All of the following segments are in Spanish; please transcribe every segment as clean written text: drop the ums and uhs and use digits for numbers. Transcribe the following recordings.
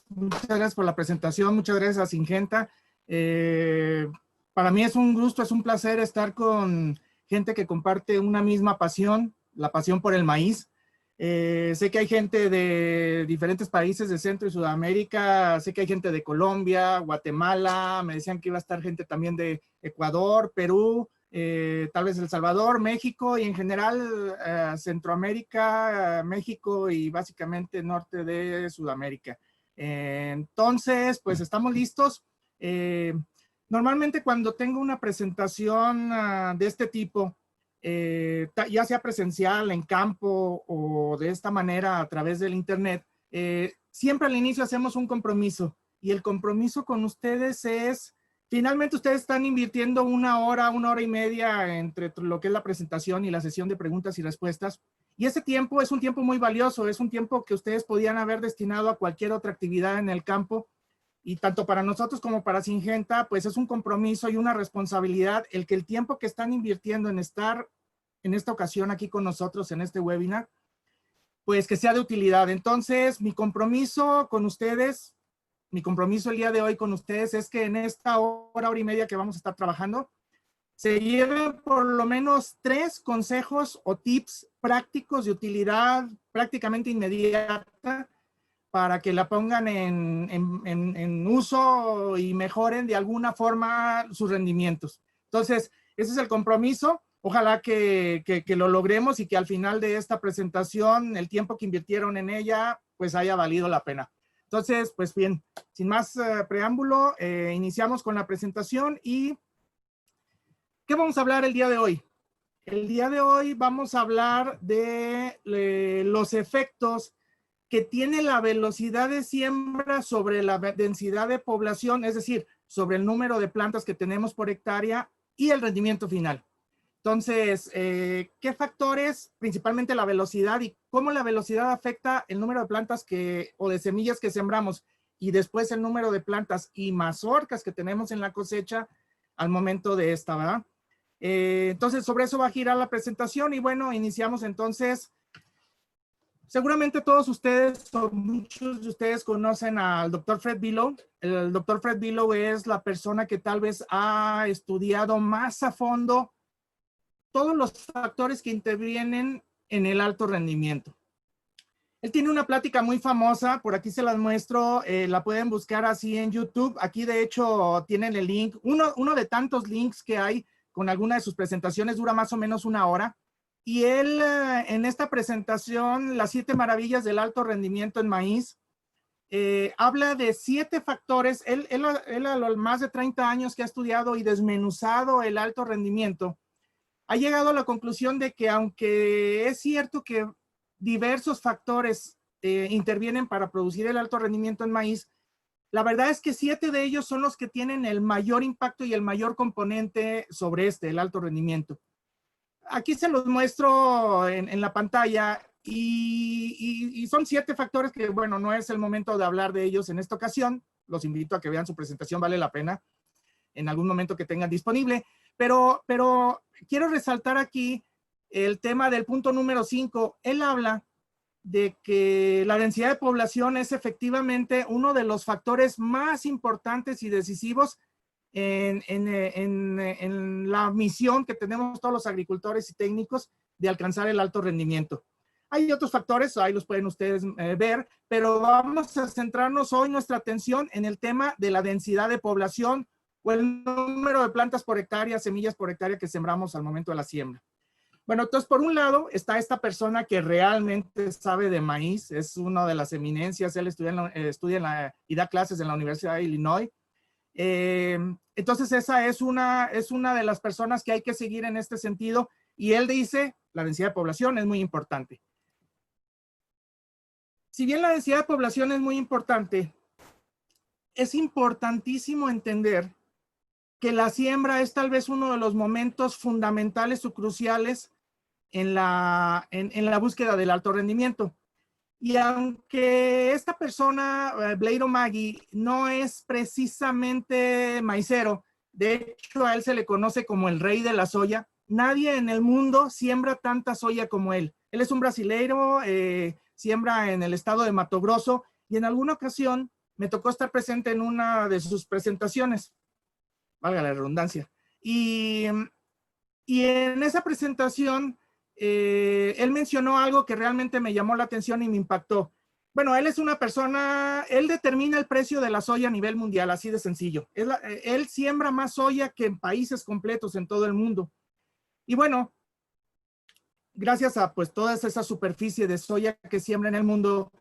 Muchas gracias por la presentación, muchas gracias a Syngenta. Para mí es un gusto, es un placer estar con gente que comparte una misma pasión, la pasión por el maíz. Sé que hay gente de diferentes países de Centro y Sudamérica, sé que hay gente de Colombia, Guatemala, me decían que iba a estar gente también de Ecuador, Perú, tal vez El Salvador, México y en general Centroamérica, México y básicamente norte de Sudamérica. Entonces, pues estamos listos. Normalmente cuando tengo una presentación de este tipo, ya sea presencial, en campo o de esta manera a través del internet, siempre al inicio hacemos un compromiso y el compromiso con ustedes es, finalmente ustedes están invirtiendo una hora y media entre lo que es la presentación y la sesión de preguntas y respuestas. Y ese tiempo es un tiempo muy valioso, es un tiempo que ustedes podían haber destinado a cualquier otra actividad en el campo. Y tanto para nosotros como para Syngenta, pues es un compromiso y una responsabilidad el que el tiempo que están invirtiendo en estar en esta ocasión aquí con nosotros en este webinar, pues que sea de utilidad. Entonces, mi compromiso con ustedes, mi compromiso el día de hoy con ustedes es que en esta hora y media que vamos a estar trabajando, se lleven por lo menos 3 consejos o tips prácticos de utilidad prácticamente inmediata para que la pongan en uso y mejoren de alguna forma sus rendimientos. Entonces, ese es el compromiso. Ojalá que lo logremos y que al final de esta presentación, el tiempo que invirtieron en ella, pues haya valido la pena. Entonces, pues bien, sin más preámbulo, iniciamos con la presentación y ¿qué vamos a hablar el día de hoy? El día de hoy vamos a hablar de los efectos que tiene la velocidad de siembra sobre la densidad de población, es decir, sobre el número de plantas que tenemos por hectárea y el rendimiento final. Entonces, ¿qué factores? Principalmente la velocidad y cómo la velocidad afecta el número de plantas o de semillas que sembramos y después el número de plantas y mazorcas que tenemos en la cosecha al momento de esta, ¿verdad? Entonces, sobre eso va a girar la presentación y bueno, iniciamos entonces. Seguramente todos ustedes o muchos de ustedes conocen al Dr. Fred Below. El Dr. Fred Below es la persona que tal vez ha estudiado más a fondo todos los factores que intervienen en el alto rendimiento. Él tiene una plática muy famosa, por aquí se las muestro, la pueden buscar así en YouTube. Aquí de hecho tienen el link, uno de tantos links que hay con alguna de sus presentaciones, dura más o menos 1 hora. Y él en esta presentación, las 7 maravillas del alto rendimiento en maíz, habla de 7 factores. Él a los más de 30 años que ha estudiado y desmenuzado el alto rendimiento, ha llegado a la conclusión de que aunque es cierto que diversos factores intervienen para producir el alto rendimiento en maíz, la verdad es que 7 de ellos son los que tienen el mayor impacto y el mayor componente sobre el alto rendimiento. Aquí se los muestro en la pantalla y son 7 factores que, bueno, no es el momento de hablar de ellos en esta ocasión. Los invito a que vean su presentación, vale la pena en algún momento que tengan disponible. Pero quiero resaltar aquí el tema del punto número 5. Él habla de que la densidad de población es efectivamente uno de los factores más importantes y decisivos en la misión que tenemos todos los agricultores y técnicos de alcanzar el alto rendimiento. Hay otros factores, ahí los pueden ustedes ver, pero vamos a centrarnos hoy nuestra atención en el tema de la densidad de población o el número de plantas por hectárea, semillas por hectárea que sembramos al momento de la siembra. Bueno, entonces por un lado está esta persona que realmente sabe de maíz, es una de las eminencias, él estudia y da clases en la Universidad de Illinois. Entonces esa es una de las personas que hay que seguir en este sentido y él dice, la densidad de población es muy importante. Si bien la densidad de población es muy importante, es importantísimo entender que la siembra es tal vez uno de los momentos fundamentales o cruciales en la búsqueda del alto rendimiento. Y aunque esta persona, Blade O'Magee, no es precisamente maicero, de hecho a él se le conoce como el rey de la soya, nadie en el mundo siembra tanta soya como él. Él es un brasileiro, siembra en el estado de Mato Grosso y en alguna ocasión me tocó estar presente en una de sus presentaciones, valga la redundancia. Y en esa presentación, él mencionó algo que realmente me llamó la atención y me impactó. Bueno, él es una persona, él determina el precio de la soya a nivel mundial, así de sencillo. Él siembra más soya que en países completos en todo el mundo. Y bueno, gracias a pues toda esa superficie de soya que siembra en el mundo,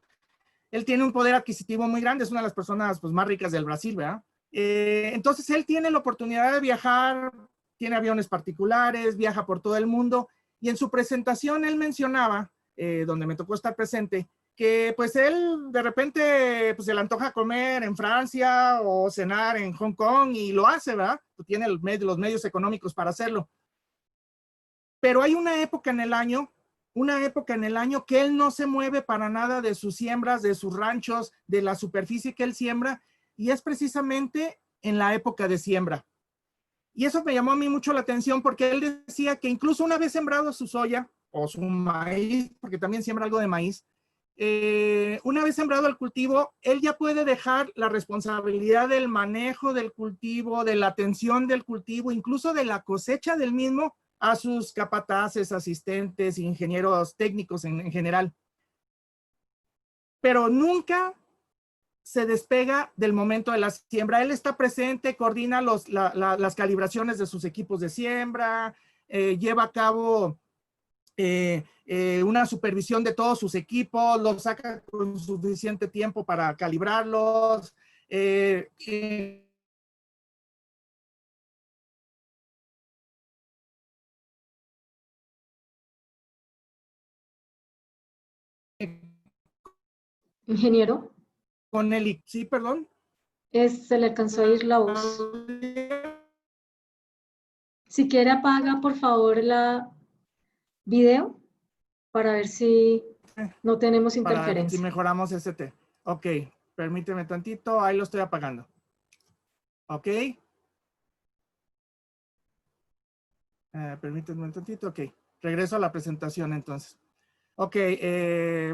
él tiene un poder adquisitivo muy grande, es una de las personas pues, más ricas del Brasil, ¿verdad? Entonces él tiene la oportunidad de viajar, tiene aviones particulares, viaja por todo el mundo, y en su presentación él mencionaba, donde me tocó estar presente, que pues él de repente pues, se le antoja comer en Francia o cenar en Hong Kong y lo hace, ¿verdad? Tiene los medios económicos para hacerlo. Pero hay una época en el año que él no se mueve para nada de sus siembras, de sus ranchos, de la superficie que él siembra, y es precisamente en la época de siembra. Y eso me llamó a mí mucho la atención porque él decía que incluso una vez sembrado su soya o su maíz, porque también siembra algo de maíz, una vez sembrado el cultivo, él ya puede dejar la responsabilidad del manejo del cultivo, de la atención del cultivo, incluso de la cosecha del mismo, a sus capataces, asistentes, ingenieros técnicos en general. Pero nunca se despega del momento de la siembra. Él está presente, coordina las calibraciones de sus equipos de siembra, lleva a cabo una supervisión de todos sus equipos, los saca con suficiente tiempo para calibrarlos. Ingeniero. Con el, sí, perdón. Se le alcanzó a ir la voz. Si quiere apaga por favor la video para ver si no tenemos interferencia. Para si mejoramos ST. Ok, permíteme tantito, ahí lo estoy apagando. Ok. Permíteme un tantito, ok. Regreso a la presentación entonces. Ok,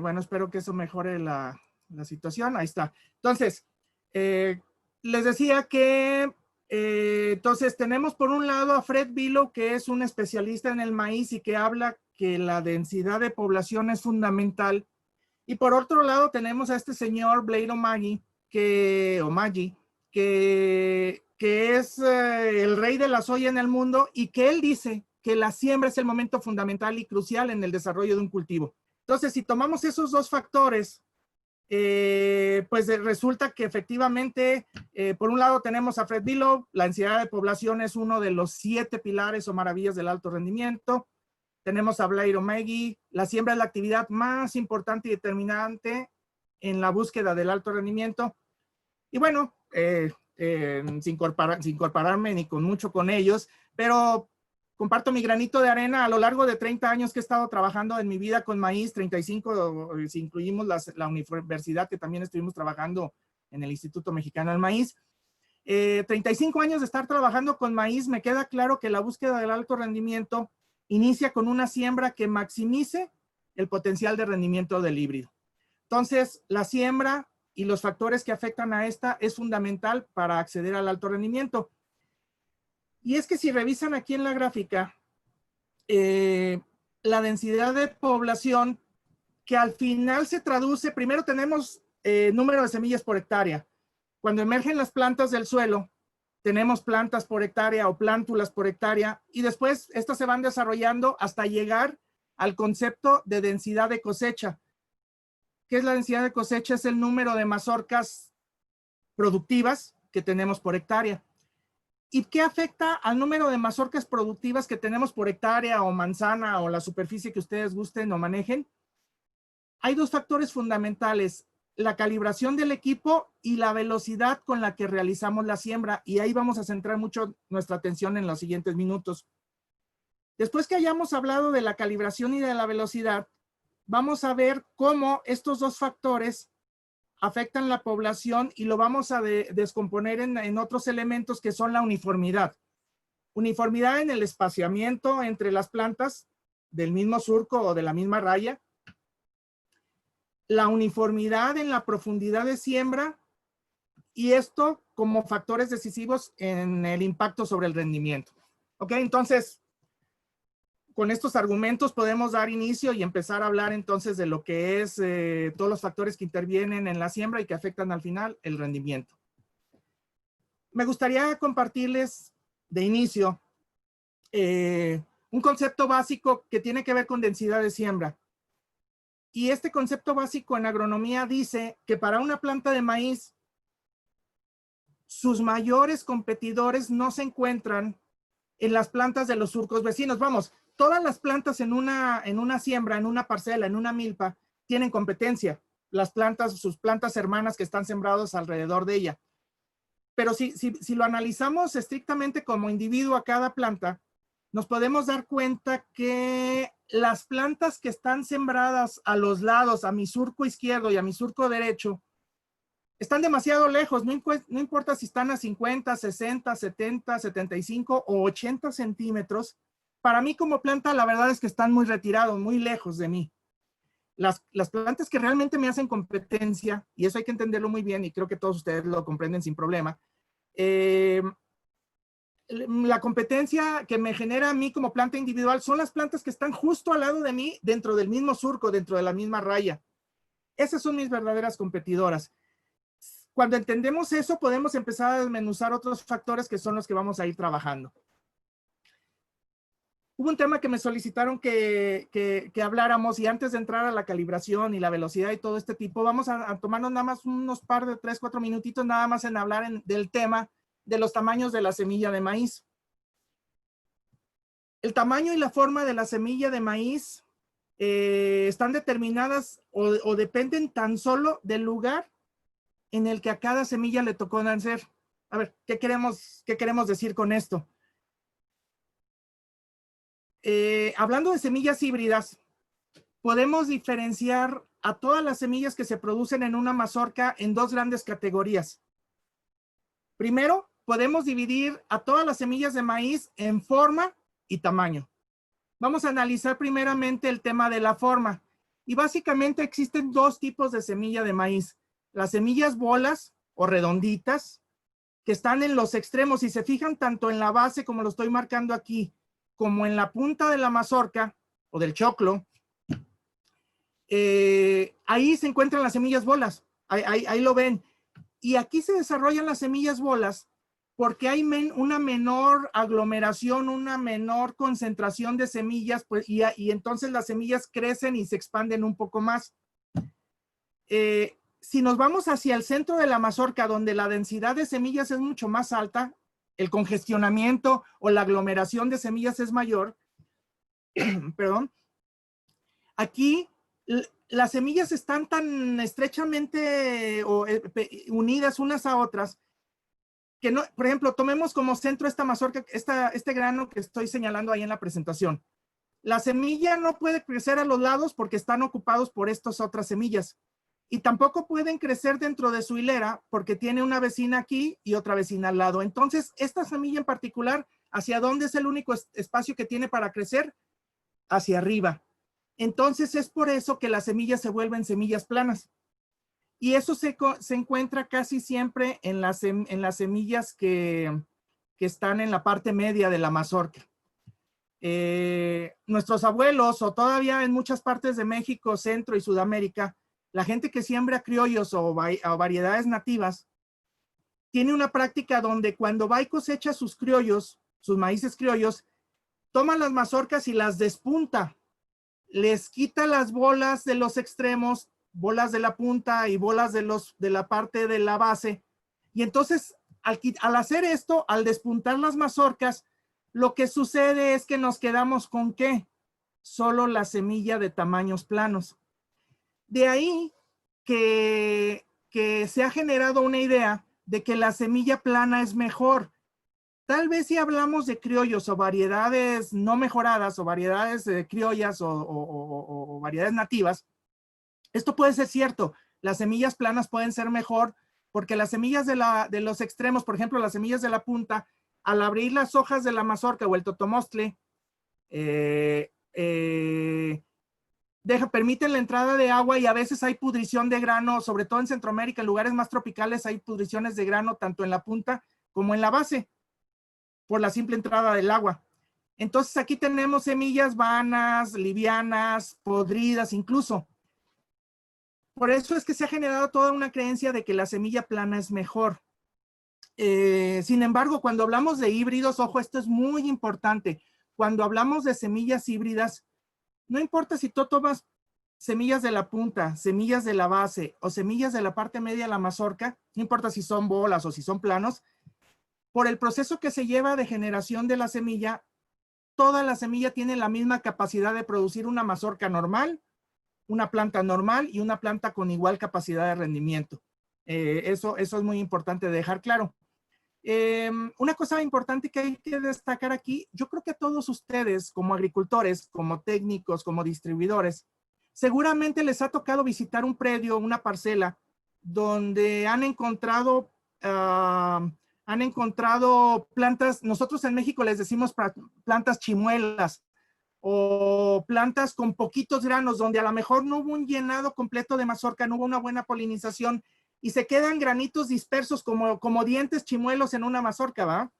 bueno, espero que eso mejore la situación. Ahí está. Entonces, les decía que, entonces tenemos por un lado a Fred Billow, que es un especialista en el maíz y que habla que la densidad de población es fundamental. Y por otro lado tenemos a este señor Blade Omagi, que es el rey de la soya en el mundo y que él dice que la siembra es el momento fundamental y crucial en el desarrollo de un cultivo. Entonces, si tomamos esos dos factores, pues resulta que efectivamente, por un lado tenemos a Fred Billow, la densidad de población es uno de los 7 pilares o maravillas del alto rendimiento. Tenemos a Blade Omagi, la siembra es la actividad más importante y determinante en la búsqueda del alto rendimiento. Y bueno, sin incorporarme ni con mucho con ellos, pero comparto mi granito de arena a lo largo de 30 años que he estado trabajando en mi vida con maíz, 35 si incluimos la universidad que también estuvimos trabajando en el Instituto Mexicano del Maíz. 35 años de estar trabajando con maíz, me queda claro que la búsqueda del alto rendimiento inicia con una siembra que maximice el potencial de rendimiento del híbrido. Entonces, la siembra y los factores que afectan a esta es fundamental para acceder al alto rendimiento. Y es que si revisan aquí en la gráfica, la densidad de población que al final se traduce, primero tenemos número de semillas por hectárea. Cuando emergen las plantas del suelo, tenemos plantas por hectárea o plántulas por hectárea y después estas se van desarrollando hasta llegar al concepto de densidad de cosecha. ¿Qué es la densidad de cosecha? Es el número de mazorcas productivas que tenemos por hectárea. ¿Y qué afecta al número de mazorcas productivas que tenemos por hectárea o manzana o la superficie que ustedes gusten o manejen? Hay dos factores fundamentales, la calibración del equipo y la velocidad con la que realizamos la siembra. Y ahí vamos a centrar mucho nuestra atención en los siguientes minutos. Después que hayamos hablado de la calibración y de la velocidad, vamos a ver cómo estos dos factores afectan la población y lo vamos a descomponer en otros elementos que son la uniformidad. Uniformidad en el espaciamiento entre las plantas del mismo surco o de la misma raya. La uniformidad en la profundidad de siembra y esto como factores decisivos en el impacto sobre el rendimiento. ¿Ok? Entonces, con estos argumentos podemos dar inicio y empezar a hablar entonces de lo que es todos los factores que intervienen en la siembra y que afectan al final el rendimiento. Me gustaría compartirles de inicio un concepto básico que tiene que ver con densidad de siembra. Y este concepto básico en agronomía dice que para una planta de maíz, sus mayores competidores no se encuentran en las plantas de los surcos vecinos. Vamos, todas las plantas en una siembra, en una parcela, en una milpa, tienen competencia. Las plantas, sus plantas hermanas que están sembradas alrededor de ella. Pero si lo analizamos estrictamente como individuo a cada planta, nos podemos dar cuenta que las plantas que están sembradas a los lados, a mi surco izquierdo y a mi surco derecho, están demasiado lejos. No importa si están a 50, 60, 70, 75 o 80 centímetros. Para mí como planta, la verdad es que están muy retirados, muy lejos de mí. Las plantas que realmente me hacen competencia, y eso hay que entenderlo muy bien, y creo que todos ustedes lo comprenden sin problema, la competencia que me genera a mí como planta individual son las plantas que están justo al lado de mí, dentro del mismo surco, dentro de la misma raya. Esas son mis verdaderas competidoras. Cuando entendemos eso, podemos empezar a desmenuzar otros factores que son los que vamos a ir trabajando. Hubo un tema que me solicitaron que habláramos, y antes de entrar a la calibración y la velocidad y todo este tipo, vamos a tomarnos nada más unos par de 3, 4 minutitos nada más en hablar del tema de los tamaños de la semilla de maíz. El tamaño y la forma de la semilla de maíz están determinadas o dependen tan solo del lugar en el que a cada semilla le tocó nacer. A ver, ¿qué queremos decir con esto? Hablando de semillas híbridas, podemos diferenciar a todas las semillas que se producen en una mazorca en dos grandes categorías. Primero, podemos dividir a todas las semillas de maíz en forma y tamaño. Vamos a analizar primeramente el tema de la forma. Y básicamente existen dos tipos de semilla de maíz. Las semillas bolas o redonditas, que están en los extremos. Si se fijan tanto en la base, como lo estoy marcando aquí, como en la punta de la mazorca o del choclo, ahí se encuentran las semillas bolas. Ahí lo ven. Y aquí se desarrollan las semillas bolas porque hay una menor aglomeración, una menor concentración de semillas, pues, y entonces las semillas crecen y se expanden un poco más. Si nos vamos hacia el centro de la mazorca, donde la densidad de semillas es mucho más alta, el congestionamiento o la aglomeración de semillas es mayor, perdón, aquí las semillas están tan estrechamente unidas unas a otras que no, por ejemplo, tomemos como centro esta mazorca, este grano que estoy señalando ahí en la presentación. La semilla no puede crecer a los lados porque están ocupados por estas otras semillas. Y tampoco pueden crecer dentro de su hilera porque tiene una vecina aquí y otra vecina al lado. Entonces, esta semilla en particular, ¿hacia dónde es el único espacio que tiene para crecer? Hacia arriba. Entonces, es por eso que las semillas se vuelven semillas planas. Y eso se encuentra casi siempre en las semillas que están en la parte media de la mazorca. Nuestros abuelos, o todavía en muchas partes de México, Centro y Sudamérica, la gente que siembra criollos o variedades nativas, tiene una práctica donde cuando va y cosecha sus criollos, sus maíces criollos, toma las mazorcas y las despunta. Les quita las bolas de los extremos, bolas de la punta y bolas de la parte de la base. Y entonces, al hacer esto, al despuntar las mazorcas, lo que sucede es que nos quedamos con ¿qué? Solo la semilla de tamaños planos. De ahí que se ha generado una idea de que la semilla plana es mejor. Tal vez si hablamos de criollos o variedades no mejoradas o variedades criollas o variedades nativas, esto puede ser cierto. Las semillas planas pueden ser mejor porque las semillas de los extremos, por ejemplo, las semillas de la punta, al abrir las hojas de la mazorca o el totomostle, permiten la entrada de agua y a veces hay pudrición de grano, sobre todo en Centroamérica, en lugares más tropicales hay pudriciones de grano tanto en la punta como en la base, por la simple entrada del agua. Entonces aquí tenemos semillas vanas, livianas, podridas incluso. Por eso es que se ha generado toda una creencia de que la semilla plana es mejor. Sin embargo, cuando hablamos de híbridos, ojo, esto es muy importante. Cuando hablamos de semillas híbridas, no importa si tú tomas semillas de la punta, semillas de la base o semillas de la parte media de la mazorca, no importa si son bolas o si son planos, por el proceso que se lleva de generación de la semilla, toda la semilla tiene la misma capacidad de producir una mazorca normal, una planta normal y una planta con igual capacidad de rendimiento. Eso es muy importante dejar claro. Una cosa importante que hay que destacar aquí, yo creo que todos ustedes como agricultores, como técnicos, como distribuidores, seguramente les ha tocado visitar un predio, una parcela, donde han encontrado plantas, nosotros en México les decimos plantas chimuelas, o plantas con poquitos granos, donde a lo mejor no hubo un llenado completo de mazorca, no hubo una buena polinización, y se quedan granitos dispersos como dientes chimuelos en una mazorca, ¿va?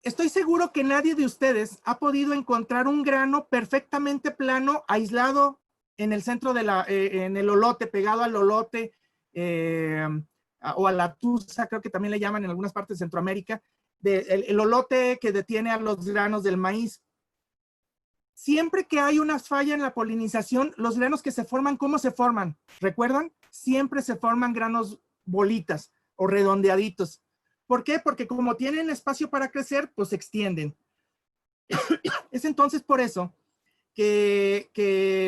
Estoy seguro que nadie de ustedes ha podido encontrar un grano perfectamente plano, aislado en el centro de en el olote, pegado al olote, o a la tusa, creo que también le llaman en algunas partes de Centroamérica, el olote que detiene a los granos del maíz. Siempre que hay una falla en la polinización, los granos que se forman, ¿cómo se forman? ¿Recuerdan? Siempre se forman granos bolitas o redondeaditos. ¿Por qué? Porque como tienen espacio para crecer, pues se extienden. Es entonces por eso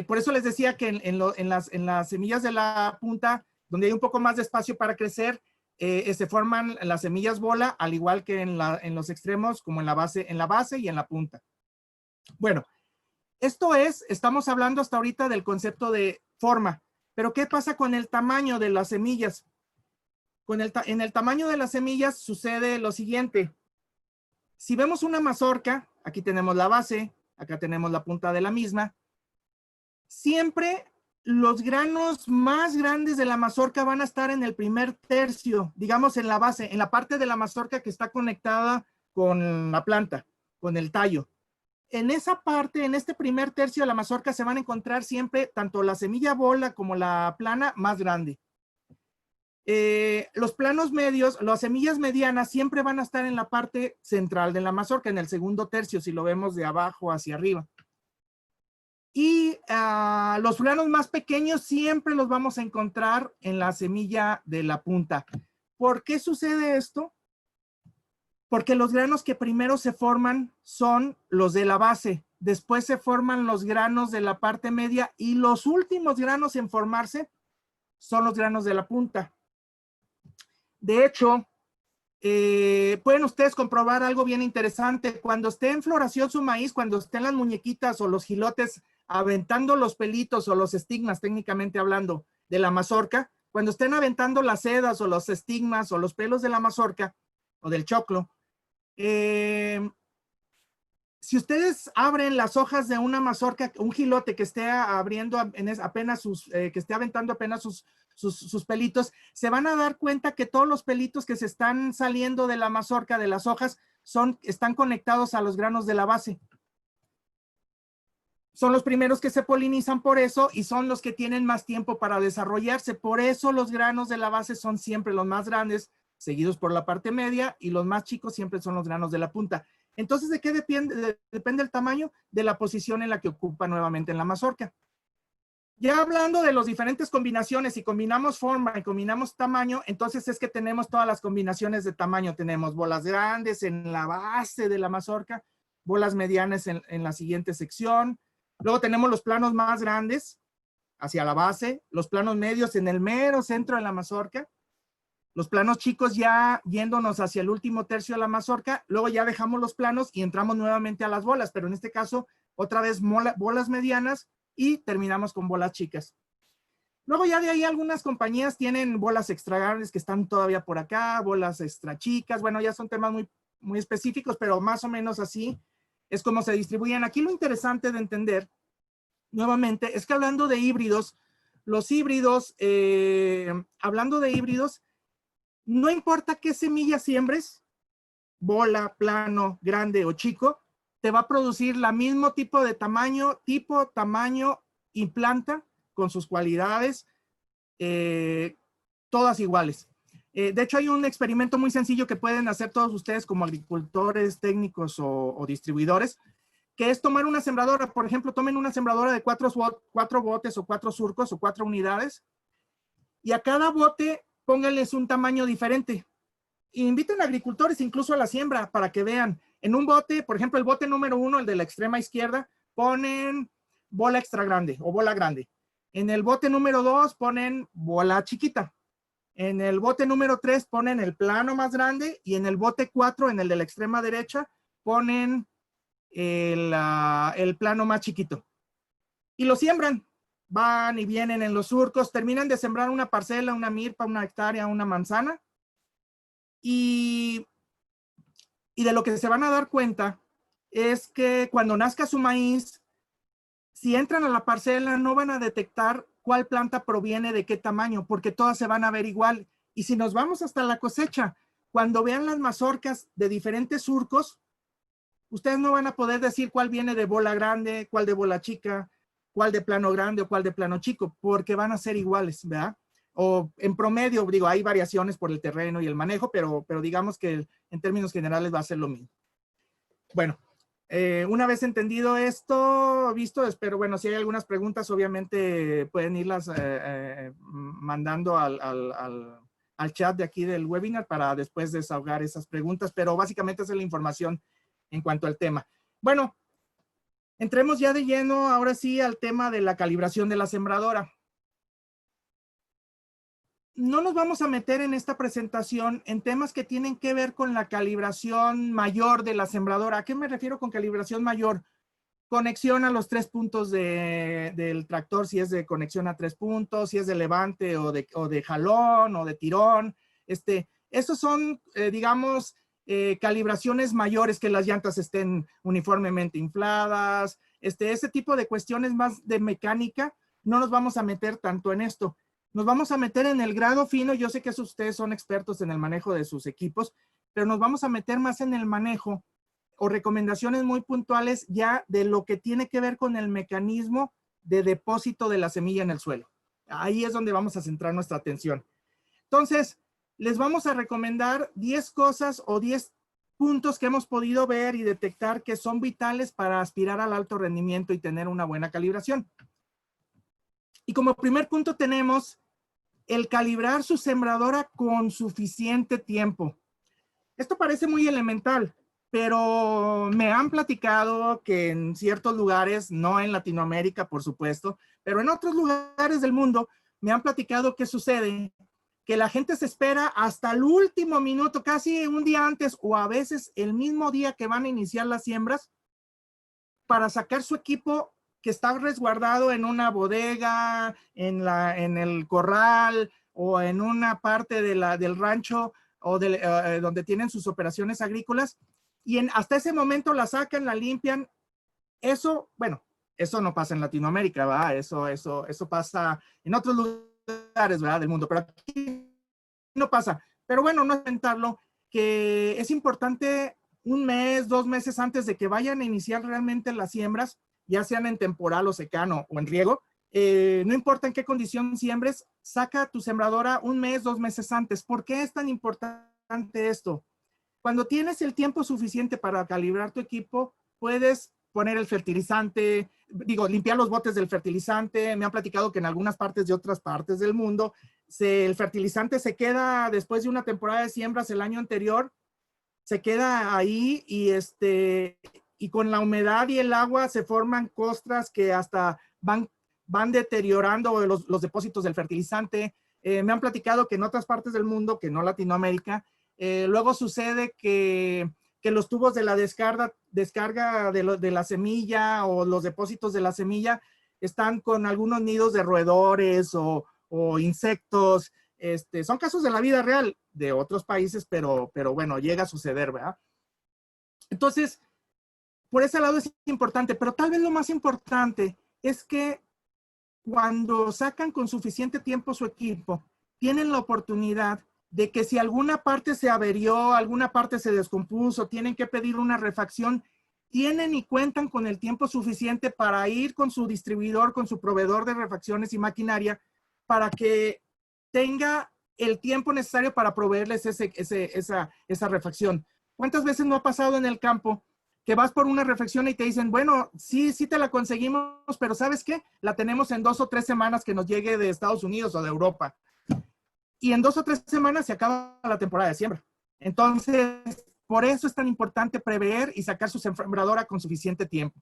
por eso les decía que en las semillas de la punta, donde hay un poco más de espacio para crecer, se forman las semillas bola, al igual que en los extremos, como en la base y en la punta. Bueno, estamos hablando hasta ahorita del concepto de forma, pero ¿qué pasa con el tamaño de las semillas? En el tamaño de las semillas sucede lo siguiente. Si vemos una mazorca, aquí tenemos la base, acá tenemos la punta de la misma, siempre los granos más grandes de la mazorca van a estar en el primer tercio, digamos en la base, en la parte de la mazorca que está conectada con la planta, con el tallo. En esa parte, en este primer tercio de la mazorca, se van a encontrar siempre tanto la semilla bola como la plana más grande. Los planos medios, las semillas medianas siempre van a estar en la parte central de la mazorca, en el segundo tercio, si lo vemos de abajo hacia arriba. Y los planos más pequeños siempre los vamos a encontrar en la semilla de la punta. ¿Por qué sucede esto? Porque los granos que primero se forman son los de la base, después se forman los granos de la parte media y los últimos granos en formarse son los granos de la punta. De hecho, pueden ustedes comprobar algo bien interesante. Cuando esté en floración su maíz, cuando estén las muñequitas o los jilotes aventando los pelitos o los estigmas, técnicamente hablando, de la mazorca, cuando estén aventando las sedas o los estigmas o los pelos de la mazorca o del choclo, si ustedes abren las hojas de una mazorca, un jilote que esté abriendo apenas que esté aventando apenas sus pelitos, se van a dar cuenta que todos los pelitos que se están saliendo de la mazorca, de las hojas, están conectados a los granos de la base. Son los primeros que se polinizan por eso y son los que tienen más tiempo para desarrollarse. Por eso los granos de la base son siempre los más grandes, seguidos por la parte media, y los más chicos siempre son los granos de la punta. Entonces, ¿de qué depende el tamaño? De la posición en la que ocupa nuevamente en la mazorca. Ya hablando de las diferentes combinaciones, si combinamos forma y combinamos tamaño, entonces es que tenemos todas las combinaciones de tamaño. Tenemos bolas grandes en la base de la mazorca, bolas medianas en la siguiente sección. Luego tenemos los planos más grandes hacia la base, los planos medios en el mero centro de la mazorca, los planos chicos ya yéndonos hacia el último tercio de la mazorca. Luego ya dejamos los planos y entramos nuevamente a las bolas, pero en este caso otra vez bolas medianas y terminamos con bolas chicas. Luego ya de ahí algunas compañías tienen bolas extra grandes que están todavía por acá, bolas extra chicas. Bueno, ya son temas muy, muy específicos, pero más o menos así es como se distribuyen. Aquí lo interesante de entender nuevamente, es que hablando de híbridos, los híbridos, hablando de híbridos, no importa qué semilla siembres, bola, plano, grande o chico, te va a producir la mismo tipo de tamaño, tamaño y planta con sus cualidades, todas iguales. De hecho, hay un experimento muy sencillo que pueden hacer todos ustedes como agricultores, técnicos o distribuidores, que es tomar una sembradora. Por ejemplo, tomen una sembradora de 4 botes o 4 surcos o 4 unidades y a cada bote pónganles un tamaño diferente. Inviten a agricultores incluso a la siembra para que vean. En un bote, por ejemplo, el bote número 1, el de la extrema izquierda, ponen bola extra grande o bola grande. En el bote número 2 ponen bola chiquita. En el bote número 3 ponen el plano más grande y en el bote 4, en el de la extrema derecha, ponen el plano más chiquito. Y lo siembran. Van y vienen en los surcos, terminan de sembrar una parcela, una milpa, una hectárea, una manzana. Y de lo que se van a dar cuenta es que cuando nazca su maíz, si entran a la parcela no van a detectar cuál planta proviene de qué tamaño, porque todas se van a ver igual. Y si nos vamos hasta la cosecha, cuando vean las mazorcas de diferentes surcos, ustedes no van a poder decir cuál viene de bola grande, cuál de bola chica, cuál de plano grande o cuál de plano chico, porque van a ser iguales, ¿verdad? O en promedio, digo, hay variaciones por el terreno y el manejo, pero digamos que en términos generales va a ser lo mismo. Bueno, una vez entendido esto, visto, espero, bueno, si hay algunas preguntas, obviamente pueden irlas mandando al chat de aquí del webinar para después desahogar esas preguntas, pero básicamente esa es la información en cuanto al tema. Bueno, entremos ya de lleno ahora sí al tema de la calibración de la sembradora. No nos vamos a meter en esta presentación en temas que tienen que ver con la calibración mayor de la sembradora. ¿A qué me refiero con calibración mayor? Conexión a los 3 puntos del tractor, si es de conexión a 3 puntos, si es de levante o de jalón o de tirón. Esos son, digamos, calibraciones mayores, que las llantas estén uniformemente infladas. Ese tipo de cuestiones más de mecánica, no nos vamos a meter tanto en esto. Nos vamos a meter en el grado fino. Yo sé que ustedes son expertos en el manejo de sus equipos, pero nos vamos a meter más en el manejo o recomendaciones muy puntuales ya de lo que tiene que ver con el mecanismo de depósito de la semilla en el suelo. Ahí es donde vamos a centrar nuestra atención. Entonces, les vamos a recomendar 10 cosas o 10 puntos que hemos podido ver y detectar que son vitales para aspirar al alto rendimiento y tener una buena calibración. Y como primer punto tenemos el calibrar su sembradora con suficiente tiempo. Esto parece muy elemental, pero me han platicado que en ciertos lugares, no en Latinoamérica, por supuesto, pero en otros lugares del mundo, me han platicado que sucede que la gente se espera hasta el último minuto, casi un día antes o a veces el mismo día que van a iniciar las siembras, para sacar su equipo que está resguardado en una bodega, en el corral o en una parte del rancho o donde tienen sus operaciones agrícolas, y hasta ese momento la sacan, la limpian. Eso, bueno, eso no pasa en Latinoamérica, ¿verdad? Eso pasa en otros lugares, ¿verdad? Del mundo, pero aquí no pasa. Pero bueno, no inventarlo, que es importante un mes, 2 meses antes de que vayan a iniciar realmente las siembras, ya sean en temporal o secano o en riego, no importa en qué condición siembres, saca tu sembradora un mes, 2 meses antes. ¿Por qué es tan importante esto? Cuando tienes el tiempo suficiente para calibrar tu equipo, puedes poner el fertilizante, limpiar los botes del fertilizante. Me han platicado que en algunas partes de otras partes del mundo, el fertilizante se queda después de una temporada de siembras el año anterior, se queda ahí y con la humedad y el agua se forman costras que hasta van deteriorando los depósitos del fertilizante. Me han platicado que en otras partes del mundo, que no Latinoamérica, luego sucede que los tubos de la descarga de la semilla o los depósitos de la semilla están con algunos nidos de roedores o insectos. Son casos de la vida real de otros países, pero bueno, llega a suceder, ¿verdad? Entonces, por ese lado es importante, pero tal vez lo más importante es que cuando sacan con suficiente tiempo su equipo, tienen la oportunidad de que si alguna parte se averió, alguna parte se descompuso, tienen que pedir una refacción, tienen y cuentan con el tiempo suficiente para ir con su distribuidor, con su proveedor de refacciones y maquinaria, para que tenga el tiempo necesario para proveerles esa refacción. ¿Cuántas veces no ha pasado en el campo que vas por una refacción y te dicen, bueno, sí te la conseguimos, pero ¿sabes qué? La tenemos en 2 o 3 semanas que nos llegue de Estados Unidos o de Europa. Y en 2 o 3 semanas se acaba la temporada de siembra. Entonces, por eso es tan importante prever y sacar su sembradora con suficiente tiempo.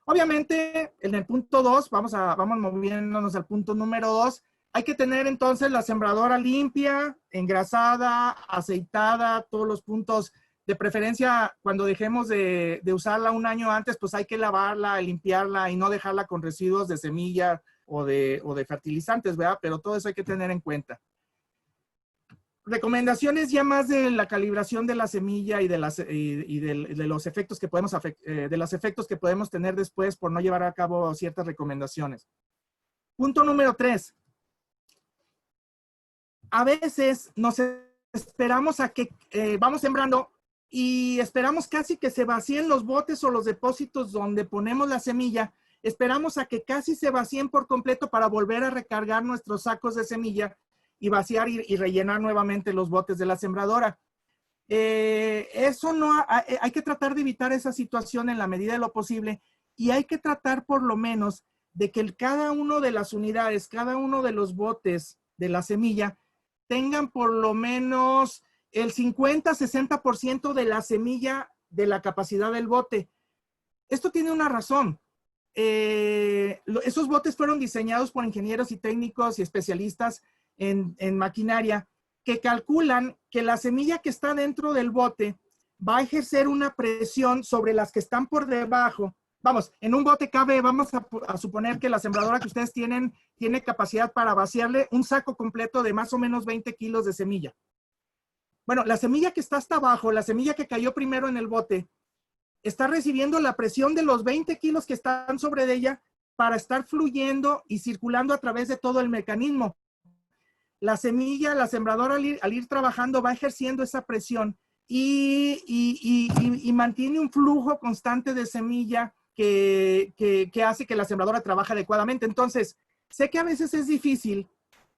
Obviamente, en el punto 2, vamos moviéndonos al punto número 2, hay que tener entonces la sembradora limpia, engrasada, aceitada, todos los puntos. De preferencia, cuando dejemos de usarla un año antes, pues hay que lavarla, limpiarla y no dejarla con residuos de semilla o de fertilizantes, ¿verdad? Pero todo eso hay que tener en cuenta. Recomendaciones ya más de la calibración de la semilla y de los efectos que podemos tener después por no llevar a cabo ciertas recomendaciones. Punto número 3. A veces nos esperamos a que vamos sembrando y esperamos casi que se vacíen los botes o los depósitos donde ponemos la semilla. Esperamos a que casi se vacíen por completo para volver a recargar nuestros sacos de semilla y vaciar y rellenar nuevamente los botes de la sembradora. Eso no, hay que tratar de evitar esa situación en la medida de lo posible y hay que tratar por lo menos de que cada uno de las unidades, cada uno de los botes de la semilla tengan por lo menos el 50-60% de la semilla de la capacidad del bote. Esto tiene una razón. Esos botes fueron diseñados por ingenieros y técnicos y especialistas en maquinaria que calculan que la semilla que está dentro del bote va a ejercer una presión sobre las que están por debajo. Vamos, en un bote cabe, vamos a suponer que la sembradora que ustedes tienen tiene capacidad para vaciarle un saco completo de más o menos 20 kilos de semilla. Bueno, la semilla que está hasta abajo, la semilla que cayó primero en el bote, está recibiendo la presión de los 20 kilos que están sobre de ella para estar fluyendo y circulando a través de todo el mecanismo. La semilla, la sembradora al ir trabajando va ejerciendo esa presión y mantiene un flujo constante de semilla que hace que la sembradora trabaje adecuadamente. Entonces, sé que a veces es difícil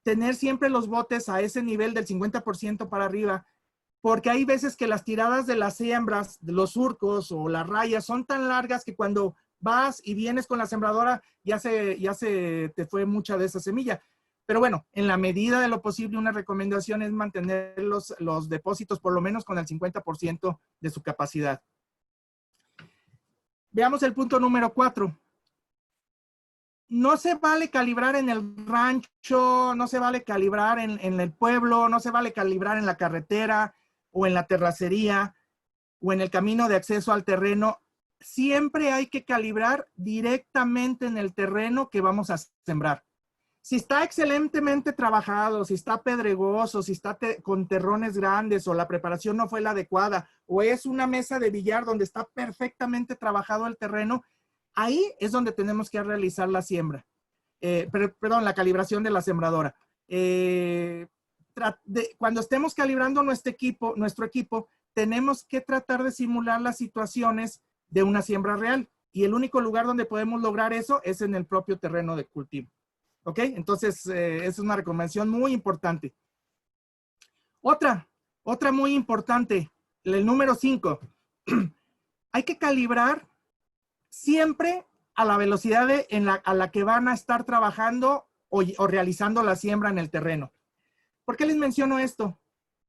tener siempre los botes a ese nivel del 50% para arriba, porque hay veces que las tiradas de las siembras, de los surcos o las rayas son tan largas que cuando vas y vienes con la sembradora ya se te fue mucha de esa semilla. Pero bueno, en la medida de lo posible, una recomendación es mantener los depósitos por lo menos con el 50% de su capacidad. Veamos el punto número 4. No se vale calibrar en el rancho, no se vale calibrar en el pueblo, no se vale calibrar en la carretera o en la terracería o en el camino de acceso al terreno. Siempre hay que calibrar directamente en el terreno que vamos a sembrar. Si está excelentemente trabajado, si está pedregoso, si está con terrones grandes o la preparación no fue la adecuada o es una mesa de billar donde está perfectamente trabajado el terreno, ahí es donde tenemos que realizar la siembra. La calibración de la sembradora. Cuando estemos calibrando nuestro equipo, tenemos que tratar de simular las situaciones de una siembra real. Y el único lugar donde podemos lograr eso es en el propio terreno de cultivo. ¿Ok? Entonces, es una recomendación muy importante. Otra muy importante, el número 5. Hay que calibrar siempre a la velocidad a la que van a estar trabajando o realizando la siembra en el terreno. ¿Por qué les menciono esto?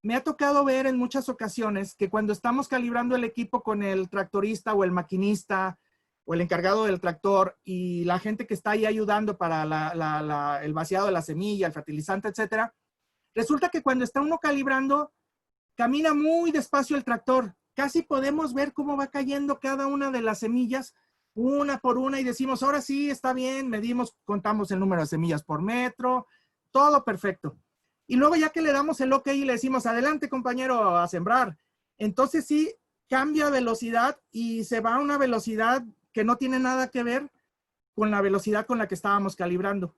Me ha tocado ver en muchas ocasiones que cuando estamos calibrando el equipo con el tractorista o el maquinista o el encargado del tractor y la gente que está ahí ayudando para el vaciado de la semilla, el fertilizante, etcétera, resulta que cuando está uno calibrando, camina muy despacio el tractor. Casi podemos ver cómo va cayendo cada una de las semillas, una por una, y decimos, ahora sí, está bien, medimos, contamos el número de semillas por metro, todo perfecto. Y luego ya que le damos el OK y le decimos, adelante compañero, a sembrar. Entonces sí, cambia velocidad y se va a una velocidad que no tiene nada que ver con la velocidad con la que estábamos calibrando.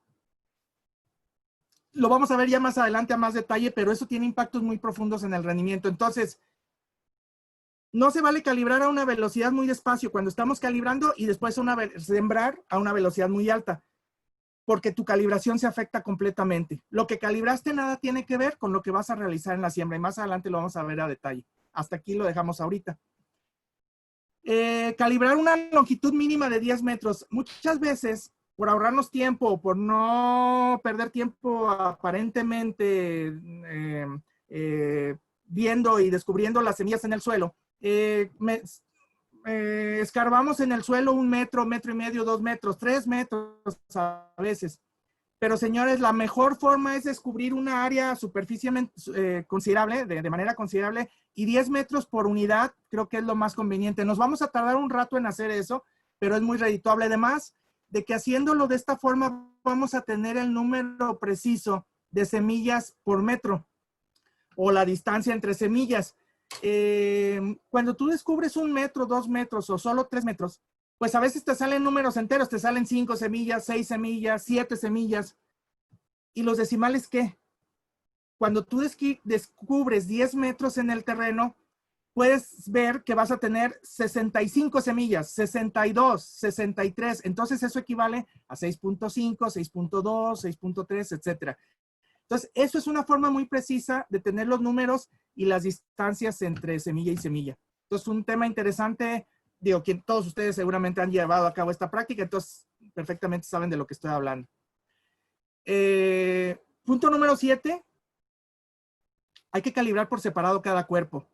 Lo vamos a ver ya más adelante a más detalle, pero eso tiene impactos muy profundos en el rendimiento. Entonces, no se vale calibrar a una velocidad muy despacio cuando estamos calibrando y después sembrar a una velocidad muy alta, porque tu calibración se afecta completamente. Lo que calibraste nada tiene que ver con lo que vas a realizar en la siembra y más adelante lo vamos a ver a detalle. Hasta aquí lo dejamos ahorita. Calibrar una longitud mínima de 10 metros. Muchas veces, por ahorrarnos tiempo, por no perder tiempo aparentemente viendo y descubriendo las semillas en el suelo, escarbamos en el suelo 1 metro, metro y medio, 2 metros, 3 metros a veces. Pero señores, la mejor forma es descubrir una área superficie considerable, de manera considerable, y 10 metros por unidad creo que es lo más conveniente. Nos vamos a tardar un rato en hacer eso, pero es muy redituable. Además de que haciéndolo de esta forma vamos a tener el número preciso de semillas por metro o la distancia entre semillas. Cuando tú descubres 1 metro, 2 metros o solo 3 metros, pues a veces te salen números enteros, te salen 5 semillas, 6 semillas, 7 semillas. ¿Y los decimales qué? Cuando tú descubres 10 metros en el terreno, puedes ver que vas a tener 65 semillas, 62, 63. Entonces eso equivale a 6.5, 6.2, 6.3, etcétera. Entonces, eso es una forma muy precisa de tener los números y las distancias entre semilla y semilla. Entonces, un tema interesante, digo, que todos ustedes seguramente han llevado a cabo esta práctica, entonces perfectamente saben de lo que estoy hablando. Punto número 7, hay que calibrar por separado cada cuerpo.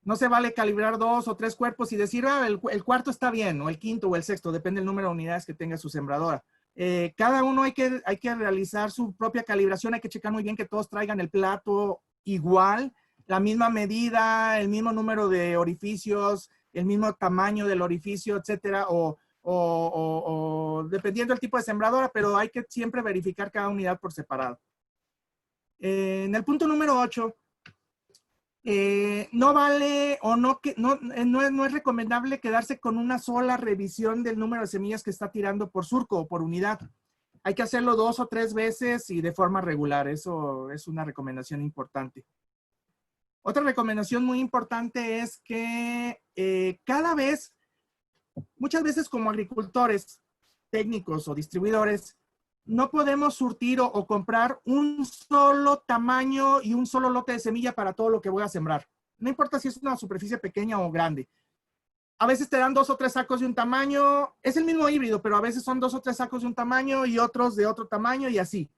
No se vale calibrar 2 o 3 cuerpos y decir, ah, el cuarto está bien, o el quinto o el sexto, depende del número de unidades que tenga su sembradora. Cada uno hay que realizar su propia calibración, hay que checar muy bien que todos traigan el plato igual, la misma medida, el mismo número de orificios, el mismo tamaño del orificio, etcétera, o dependiendo del tipo de sembradora, pero hay que siempre verificar cada unidad por separado. En el punto número 8, no vale o no es recomendable quedarse con una sola revisión del número de semillas que está tirando por surco o por unidad. Hay que hacerlo 2 o 3 veces y de forma regular. Eso es una recomendación importante. Otra recomendación muy importante es que muchas veces como agricultores, técnicos o distribuidores, no podemos surtir o comprar un solo tamaño y un solo lote de semilla para todo lo que voy a sembrar. No importa si es una superficie pequeña o grande. A veces te dan 2 o 3 sacos de un tamaño, es el mismo híbrido, pero a veces son 2 o 3 sacos de un tamaño y otros de otro tamaño y así.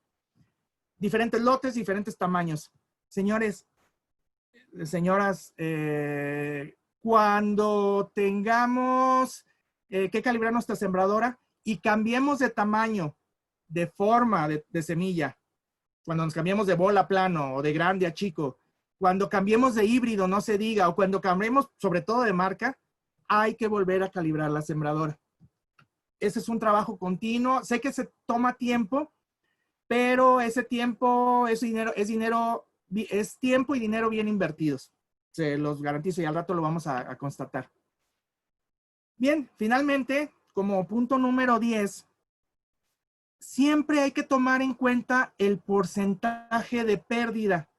Diferentes lotes, diferentes tamaños. Señores, señoras, cuando tengamos que calibrar nuestra sembradora y cambiemos de tamaño, de forma de semilla, cuando nos cambiamos de bola a plano o de grande a chico, cuando cambiemos de híbrido, no se diga, o cuando cambiemos sobre todo de marca, hay que volver a calibrar la sembradora. Ese es un trabajo continuo. Sé que se toma tiempo, pero ese tiempo, es tiempo y dinero bien invertidos. Se los garantizo y al rato lo vamos a constatar. Bien, finalmente, como punto número 10, siempre hay que tomar en cuenta el porcentaje de pérdida.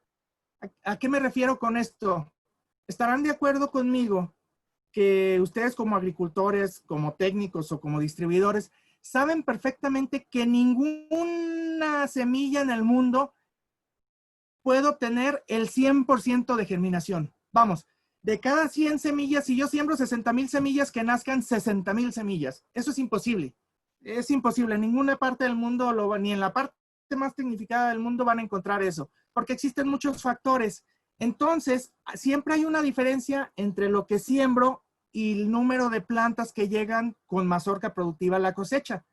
¿A qué me refiero con esto? Estarán de acuerdo conmigo que ustedes como agricultores, como técnicos o como distribuidores, saben perfectamente que ninguna semilla en el mundo puede obtener el 100% de germinación. Vamos, de cada 100 semillas, si yo siembro 60,000 semillas, que nazcan 60,000 semillas. Eso es imposible. Es imposible. En ninguna parte del mundo, ni en la parte más tecnificada del mundo van a encontrar eso, porque existen muchos factores. Entonces, siempre hay una diferencia entre lo que siembro y el número de plantas que llegan con mazorca productiva a la cosecha.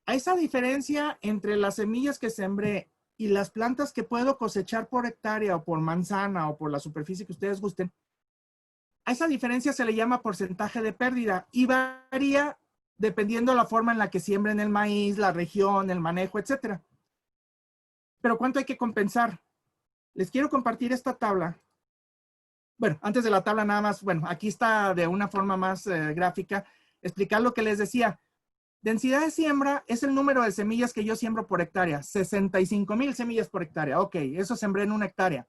A esa diferencia entre las semillas que sembré y las plantas que puedo cosechar por hectárea o por manzana o por la superficie que ustedes gusten, a esa diferencia se le llama porcentaje de pérdida y varía dependiendo de la forma en la que siembren el maíz, la región, el manejo, etc. Pero ¿cuánto hay que compensar? Les quiero compartir esta tabla. Bueno, antes de la tabla nada más, bueno, aquí está de una forma más gráfica, explicar lo que les decía. Densidad de siembra es el número de semillas que yo siembro por hectárea. 65,000 semillas por hectárea. Ok, eso sembré en una hectárea.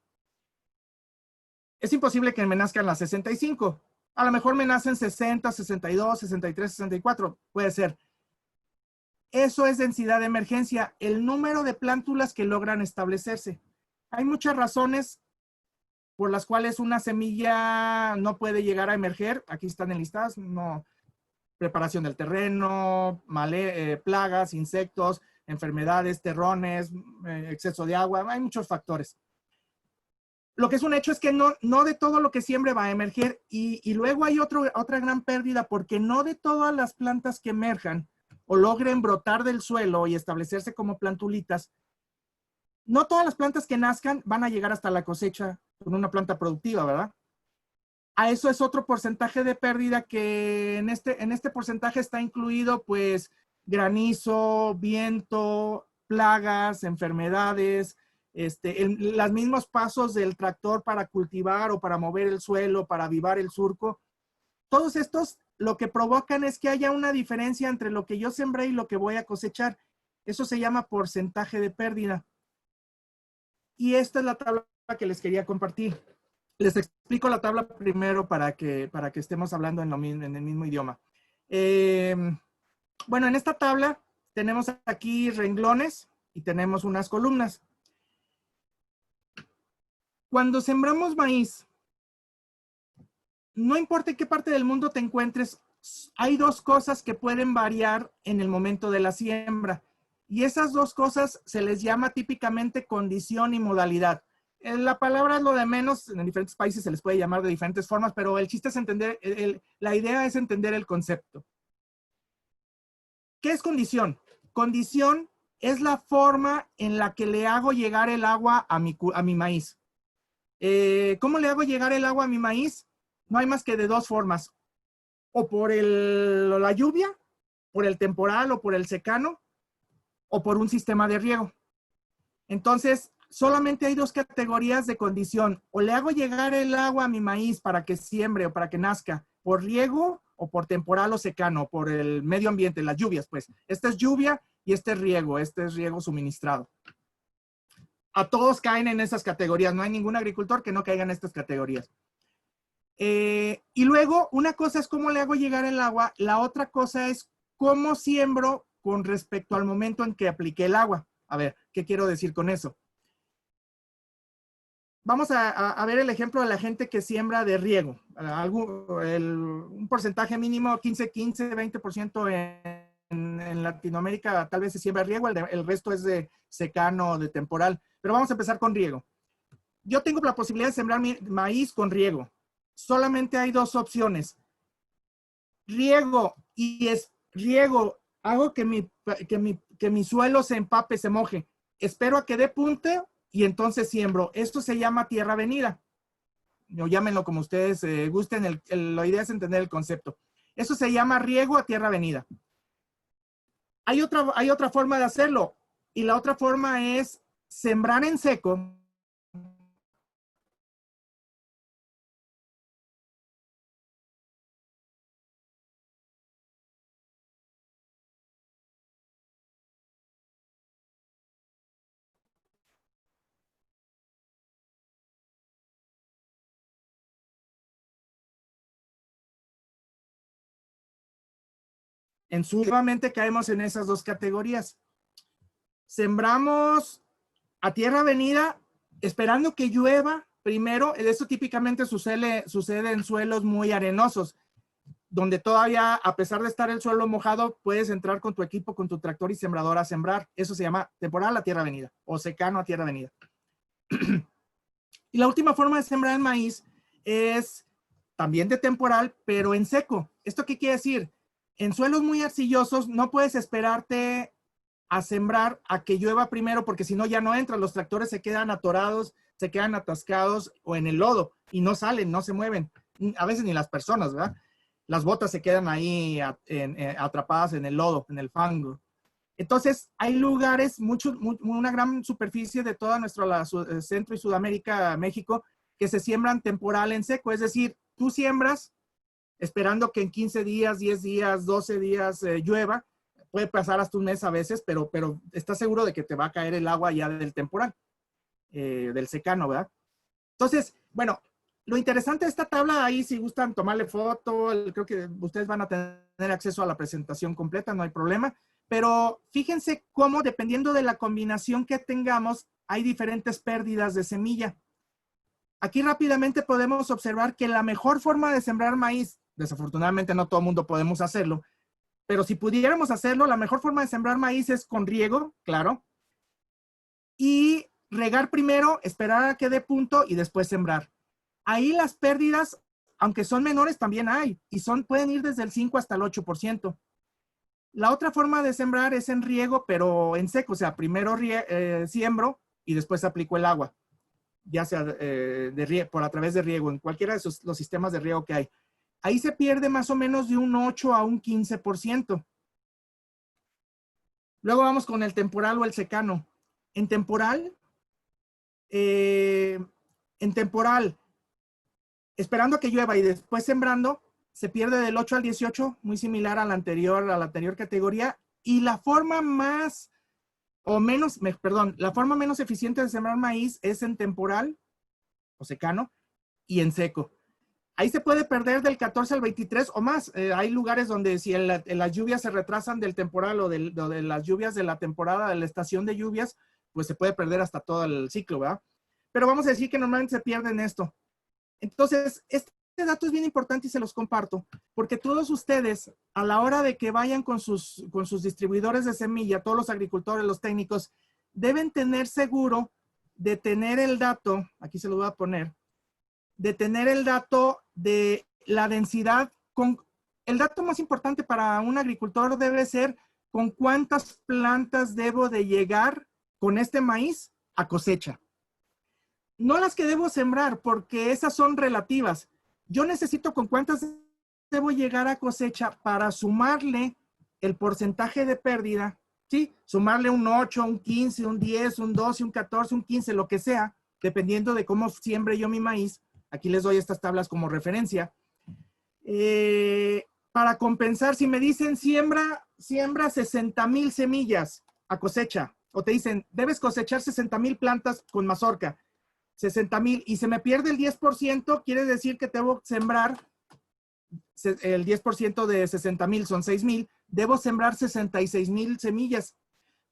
Es imposible que me nazcan las 65. A lo mejor me nacen 60, 62, 63, 64. Puede ser. Eso es densidad de emergencia, el número de plántulas que logran establecerse. Hay muchas razones por las cuales una semilla no puede llegar a emerger. Aquí están enlistadas. No, preparación del terreno, plagas, insectos, enfermedades, terrones, exceso de agua. Hay muchos factores. Lo que es un hecho es que no de todo lo que siembre va a emerger, y luego hay otra gran pérdida, porque no de todas las plantas que emerjan o logren brotar del suelo y establecerse como plantulitas, no todas las plantas que nazcan van a llegar hasta la cosecha con una planta productiva, ¿verdad? A eso es otro porcentaje de pérdida, que en este porcentaje está incluido pues granizo, viento, plagas, enfermedades, los mismos pasos del tractor para cultivar o para mover el suelo, para avivar el surco. Todos estos lo que provocan es que haya una diferencia entre lo que yo sembré y lo que voy a cosechar. Eso se llama porcentaje de pérdida. Y esta es la tabla que les quería compartir. Les explico la tabla primero para que estemos hablando en el mismo idioma. Bueno, en esta tabla tenemos aquí renglones y tenemos unas columnas. Cuando sembramos maíz, no importa en qué parte del mundo te encuentres, hay dos cosas que pueden variar en el momento de la siembra. Y esas dos cosas se les llama típicamente condición y modalidad. La palabra es lo de menos, en diferentes países se les puede llamar de diferentes formas, pero el chiste es entender, la idea es entender el concepto. ¿Qué es condición? Condición es la forma en la que le hago llegar el agua a mi maíz. ¿Cómo le hago llegar el agua a mi maíz? No hay más que de dos formas. O por la lluvia, por el temporal o por el secano, o por un sistema de riego. Entonces, solamente hay dos categorías de condición. O le hago llegar el agua a mi maíz para que siembre o para que nazca por riego, o por temporal o secano, por el medio ambiente, las lluvias, pues. Esta es lluvia y este es riego suministrado. A todos caen en esas categorías. No hay ningún agricultor que no caiga en estas categorías. Y luego, una cosa es cómo le hago llegar el agua, la otra cosa es cómo siembro con respecto al momento en que apliqué el agua. A ver, ¿qué quiero decir con eso? Vamos a ver el ejemplo de la gente que siembra de riego. Un porcentaje mínimo, 15, 20% en Latinoamérica tal vez se siembra riego, el resto es de secano o de temporal. Pero vamos a empezar con riego. Yo tengo la posibilidad de sembrar mi maíz con riego. Solamente hay dos opciones. Riego hago que mi suelo se empape, se moje. Espero a que dé punte y entonces siembro. Esto se llama tierra venida. O llámenlo como ustedes gusten. La idea es entender el concepto. Eso se llama riego a tierra venida. Hay otra forma de hacerlo. Y la otra forma es sembrar en seco. Nuevamente caemos en esas dos categorías. Sembramos a tierra venida esperando que llueva primero. Eso típicamente sucede en suelos muy arenosos, donde todavía, a pesar de estar el suelo mojado, puedes entrar con tu equipo, con tu tractor y sembrador a sembrar. Eso se llama temporal a tierra venida o secano a tierra venida. Y la última forma de sembrar el maíz es también de temporal, pero en seco. ¿Esto qué quiere decir? En suelos muy arcillosos no puedes esperarte a sembrar a que llueva primero, porque si no ya no entran. Los tractores se quedan atorados, se quedan atascados o en el lodo y no salen, no se mueven. A veces ni las personas, ¿verdad? Las botas se quedan ahí atrapadas en el lodo, en el fango. Entonces, hay lugares, una gran superficie de toda nuestra Centro y Sudamérica, México, que se siembran temporal en seco. Es decir, tú siembras esperando que en 15 días, 10 días, 12 días llueva. puede pasar hasta un mes a veces, pero estás seguro de que te va a caer el agua ya del temporal, del secano, ¿verdad? Entonces, bueno, lo interesante de esta tabla, ahí si gustan tomarle foto, creo que ustedes van a tener acceso a la presentación completa, no hay problema, pero fíjense cómo dependiendo de la combinación que tengamos, hay diferentes pérdidas de semilla. Aquí rápidamente podemos observar que la mejor forma de sembrar maíz, desafortunadamente no todo el mundo podemos hacerlo, pero si pudiéramos hacerlo, la mejor forma de sembrar maíz es con riego, claro, y regar primero, esperar a que dé punto y después sembrar. Ahí las pérdidas, aunque son menores, también hay, y pueden ir desde el 5 hasta el 8%. La otra forma de sembrar es en riego, pero en seco, o sea, primero siembro y después aplico el agua, ya sea por a través de riego, en cualquiera de los sistemas de riego que hay. Ahí se pierde más o menos de un 8 a un 15%. Luego vamos con el temporal o el secano. En temporal, esperando a que llueva y después sembrando, se pierde del 8 al 18, muy similar a la anterior categoría. Y la forma la forma menos eficiente de sembrar maíz es en temporal o secano y en seco. Ahí se puede perder del 14 al 23 o más. Hay lugares donde si las lluvias se retrasan del temporal o de las lluvias de la temporada, de la estación de lluvias, pues se puede perder hasta todo el ciclo, ¿verdad? Pero vamos a decir que normalmente se pierde en esto. Entonces, este dato es bien importante y se los comparto, porque todos ustedes, a la hora de que vayan con sus distribuidores de semilla, todos los agricultores, los técnicos, deben tener seguro de tener el dato, aquí se lo voy a poner, de tener el dato de la densidad. El dato más importante para un agricultor debe ser con cuántas plantas debo de llegar con este maíz a cosecha. No las que debo sembrar, porque esas son relativas. Yo necesito con cuántas debo llegar a cosecha para sumarle el porcentaje de pérdida, ¿sí? Sumarle un 8, un 15, un 10, un 12, un 14, un 15, lo que sea, dependiendo de cómo siembre yo mi maíz. Aquí les doy estas tablas como referencia. Para compensar, si me dicen siembra 60,000 semillas a cosecha, o te dicen, debes cosechar 60,000 plantas con mazorca, 60,000, y se me pierde el 10%, quiere decir que debo sembrar el 10% de 60,000, son 6,000, debo sembrar 66,000 semillas,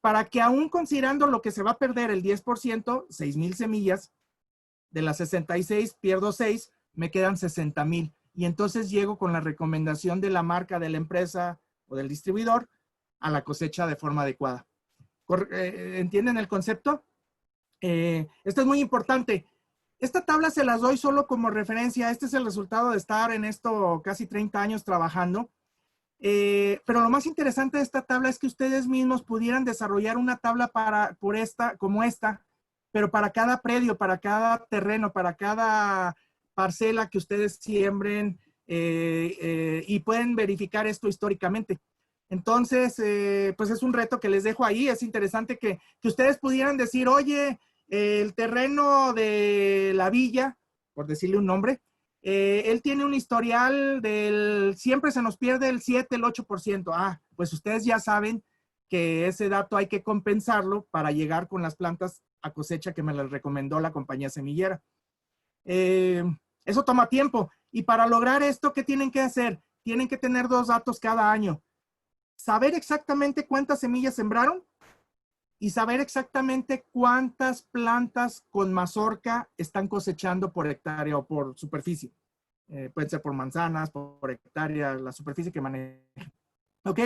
para que aún considerando lo que se va a perder el 10%, 6,000 semillas, de las 66 pierdo 6, me quedan 60,000. Y entonces llego con la recomendación de la marca, de la empresa o del distribuidor a la cosecha de forma adecuada. ¿Entienden el concepto? Esto es muy importante. Esta tabla se las doy solo como referencia. Este es el resultado de estar en esto casi 30 años trabajando. Pero lo más interesante de esta tabla es que ustedes mismos pudieran desarrollar una tabla como esta, pero para cada predio, para cada terreno, para cada parcela que ustedes siembren, y pueden verificar esto históricamente. Entonces, pues es un reto que les dejo ahí. Es interesante que ustedes pudieran decir, oye, el terreno de la villa, por decirle un nombre, él tiene un historial siempre se nos pierde el 7, el 8%. Pues ustedes ya saben que ese dato hay que compensarlo para llegar con las plantas a cosecha que me las recomendó la compañía semillera. Eso toma tiempo. Y para lograr esto, ¿qué tienen que hacer? Tienen que tener 2 datos cada año. Saber exactamente cuántas semillas sembraron y saber exactamente cuántas plantas con mazorca están cosechando por hectárea o por superficie. Pueden ser por manzanas, por hectárea, la superficie que manejen. ¿Ok?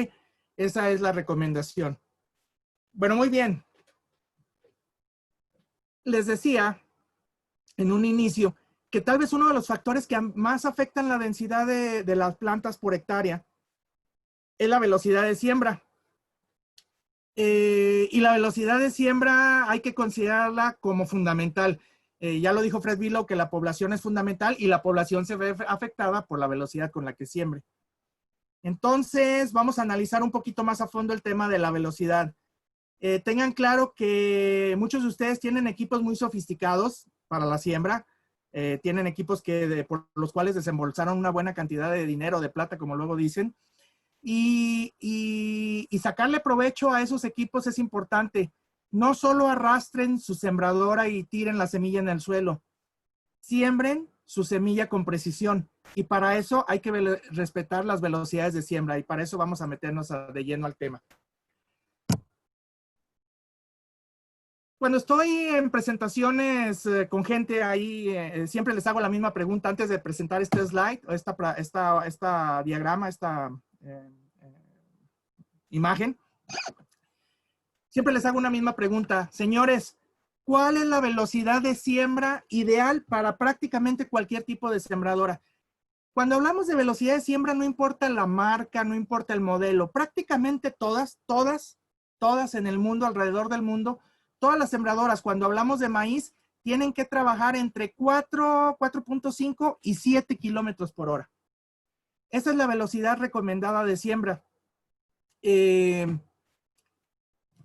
Esa es la recomendación. Bueno, muy bien. Les decía en un inicio que tal vez uno de los factores que más afectan la densidad de las plantas por hectárea es la velocidad de siembra. Y la velocidad de siembra hay que considerarla como fundamental. Ya lo dijo Fred Billow, que la población es fundamental y la población se ve afectada por la velocidad con la que siembre. Entonces, vamos a analizar un poquito más a fondo el tema de la velocidad. Tengan claro que muchos de ustedes tienen equipos muy sofisticados para la siembra. Tienen equipos por los cuales desembolsaron una buena cantidad de dinero, de plata, como luego dicen. y sacarle provecho a esos equipos es importante. No solo arrastren su sembradora y tiren la semilla en el suelo. Siembren su semilla con precisión. Y para eso hay que respetar las velocidades de siembra. Y para eso vamos a meternos de lleno al tema. Cuando estoy en presentaciones con gente ahí, siempre les hago la misma pregunta antes de presentar este slide, esta diagrama, esta imagen. Siempre les hago una misma pregunta. Señores, ¿cuál es la velocidad de siembra ideal para prácticamente cualquier tipo de sembradora? Cuando hablamos de velocidad de siembra, no importa la marca, no importa el modelo. Prácticamente todas en el mundo, alrededor del mundo, todas las sembradoras, cuando hablamos de maíz, tienen que trabajar entre 4.5 y 7 kilómetros por hora. Esa es la velocidad recomendada de siembra.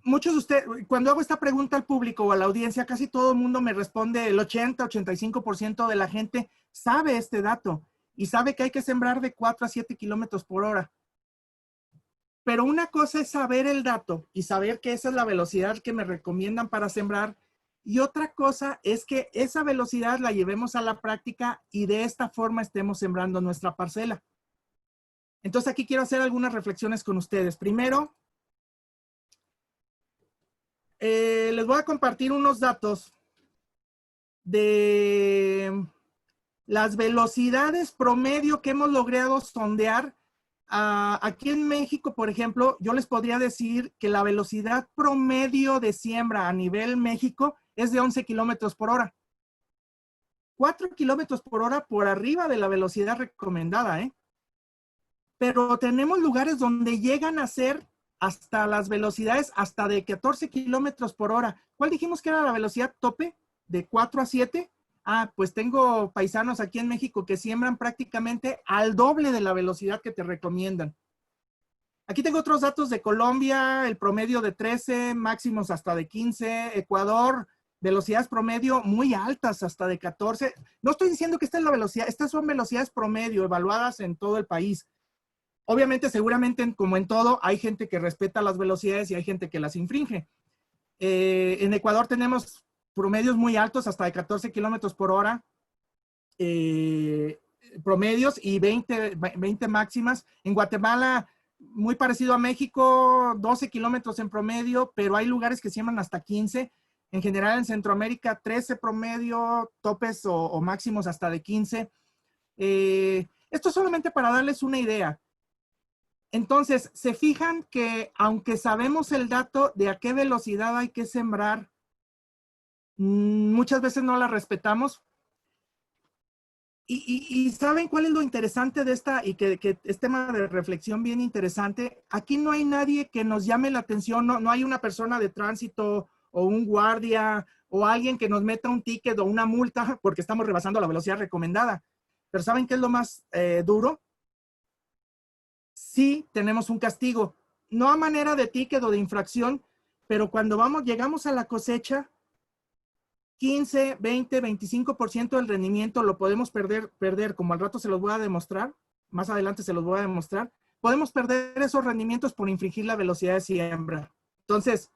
Muchos de ustedes, cuando hago esta pregunta al público o a la audiencia, casi todo el mundo me responde, el 80-85% de la gente sabe este dato y sabe que hay que sembrar de 4 a 7 kilómetros por hora. Pero una cosa es saber el dato y saber que esa es la velocidad que me recomiendan para sembrar. Y otra cosa es que esa velocidad la llevemos a la práctica y de esta forma estemos sembrando nuestra parcela. Entonces aquí quiero hacer algunas reflexiones con ustedes. Primero, les voy a compartir unos datos de las velocidades promedio que hemos logrado sondear. Aquí en México, por ejemplo, yo les podría decir que la velocidad promedio de siembra a nivel México es de 11 kilómetros por hora. 4 kilómetros por hora por arriba de la velocidad recomendada, ¿eh? Pero tenemos lugares donde llegan a ser hasta las velocidades hasta de 14 kilómetros por hora. ¿Cuál dijimos que era la velocidad tope? ¿De 4 a 7? Pues tengo paisanos aquí en México que siembran prácticamente al doble de la velocidad que te recomiendan. Aquí tengo otros datos de Colombia, el promedio de 13, máximos hasta de 15. Ecuador, velocidades promedio muy altas, hasta de 14. No estoy diciendo que esta es la velocidad, estas son velocidades promedio evaluadas en todo el país. Obviamente, seguramente, como en todo, hay gente que respeta las velocidades y hay gente que las infringe. En Ecuador tenemos promedios muy altos, hasta de 14 kilómetros por hora, promedios, y 20 máximas. En Guatemala, muy parecido a México, 12 kilómetros en promedio, pero hay lugares que siembran hasta 15. En general, en Centroamérica, 13 promedio, topes o máximos hasta de 15. Esto solamente para darles una idea. Entonces, se fijan que aunque sabemos el dato de a qué velocidad hay que sembrar, muchas veces no la respetamos. Y ¿saben cuál es lo interesante de esta? Y que es tema de reflexión bien interesante. Aquí no hay nadie que nos llame la atención, no hay una persona de tránsito o un guardia o alguien que nos meta un ticket o una multa porque estamos rebasando la velocidad recomendada. Pero ¿saben qué es lo más duro? Sí tenemos un castigo, no a manera de ticket o de infracción, pero cuando llegamos a la cosecha, 15, 20, 25% del rendimiento lo podemos perder, como al rato se los voy a demostrar, más adelante se los voy a demostrar, podemos perder esos rendimientos por infringir la velocidad de siembra. Entonces,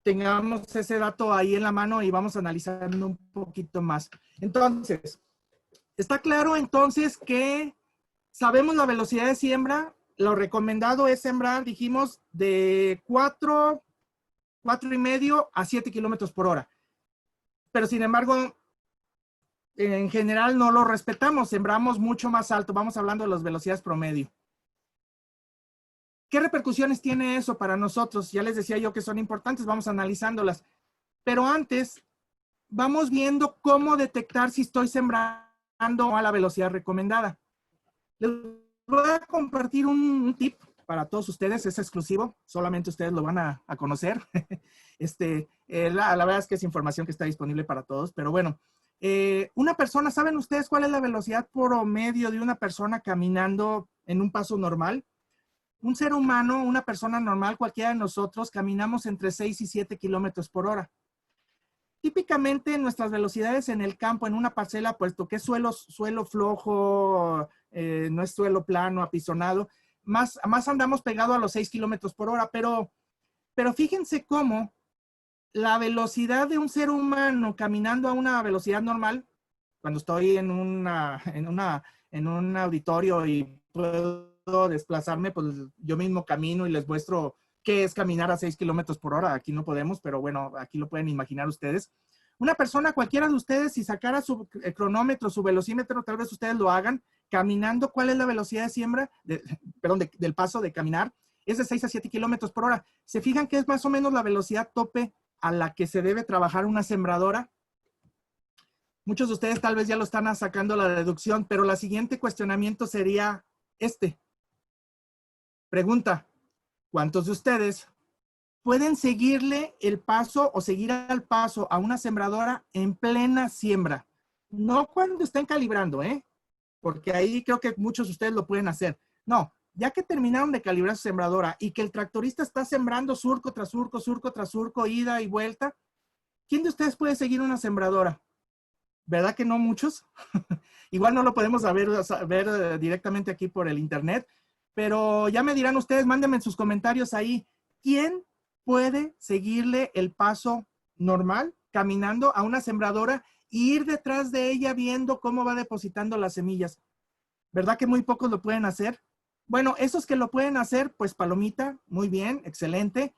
tengamos ese dato ahí en la mano y vamos analizando un poquito más. Entonces, está claro entonces que sabemos la velocidad de siembra. Lo recomendado es sembrar, dijimos, de 4.5 a 7 kilómetros por hora. Pero sin embargo, en general no lo respetamos, sembramos mucho más alto. Vamos hablando de las velocidades promedio. ¿Qué repercusiones tiene eso para nosotros? Ya les decía yo que son importantes, vamos analizándolas. Pero antes, vamos viendo cómo detectar si estoy sembrando a la velocidad recomendada. Les voy a compartir un tip para todos ustedes, es exclusivo, solamente ustedes lo van a conocer. La verdad es que es información que está disponible para todos, pero bueno, una persona, ¿saben ustedes cuál es la velocidad promedio de una persona caminando en un paso normal? Un ser humano, una persona normal, cualquiera de nosotros, caminamos entre 6 y 7 kilómetros por hora. Típicamente nuestras velocidades en el campo, en una parcela, puesto que es suelo flojo, no es suelo plano, apisonado, más andamos pegado a los 6 kilómetros por hora, pero fíjense cómo la velocidad de un ser humano caminando a una velocidad normal, cuando estoy en un auditorio y puedo desplazarme, pues yo mismo camino y les muestro qué es caminar a 6 kilómetros por hora. Aquí no podemos, pero bueno, aquí lo pueden imaginar ustedes. Una persona, cualquiera de ustedes, si sacara su cronómetro, su velocímetro, tal vez ustedes lo hagan, caminando, ¿cuál es la velocidad de siembra? Del paso de caminar. Es de 6 a 7 kilómetros por hora. ¿Se fijan que es más o menos la velocidad tope a la que se debe trabajar una sembradora? Muchos de ustedes tal vez ya lo están sacando la deducción, pero la siguiente cuestionamiento sería este. Pregunta, ¿cuántos de ustedes pueden seguirle el paso o seguir al paso a una sembradora en plena siembra? No cuando estén calibrando, porque ahí creo que muchos de ustedes lo pueden hacer. No, ya que terminaron de calibrar su sembradora y que el tractorista está sembrando surco tras surco, surco tras surco, ida y vuelta, ¿quién de ustedes puede seguir una sembradora? ¿Verdad que no muchos? Igual no lo podemos ver directamente aquí por el internet, pero ya me dirán ustedes, mándenme en sus comentarios ahí, ¿quién puede seguirle el paso normal caminando a una sembradora e ir detrás de ella viendo cómo va depositando las semillas? ¿Verdad que muy pocos lo pueden hacer? Bueno, esos que lo pueden hacer, pues palomita, muy bien, excelente.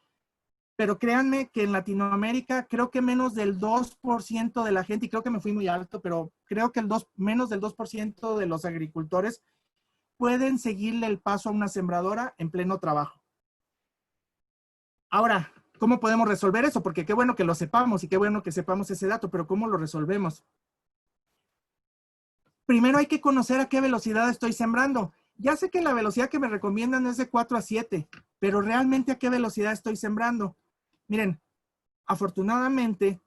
Pero créanme que en Latinoamérica creo que menos del 2% de la gente, y creo que me fui muy alto, pero creo que menos del 2% de los agricultores pueden seguirle el paso a una sembradora en pleno trabajo. Ahora, ¿cómo podemos resolver eso? Porque qué bueno que lo sepamos y qué bueno que sepamos ese dato, pero ¿cómo lo resolvemos? Primero hay que conocer a qué velocidad estoy sembrando. Ya sé que la velocidad que me recomiendan es de 4 a 7, pero realmente a qué velocidad estoy sembrando. Miren, afortunadamente,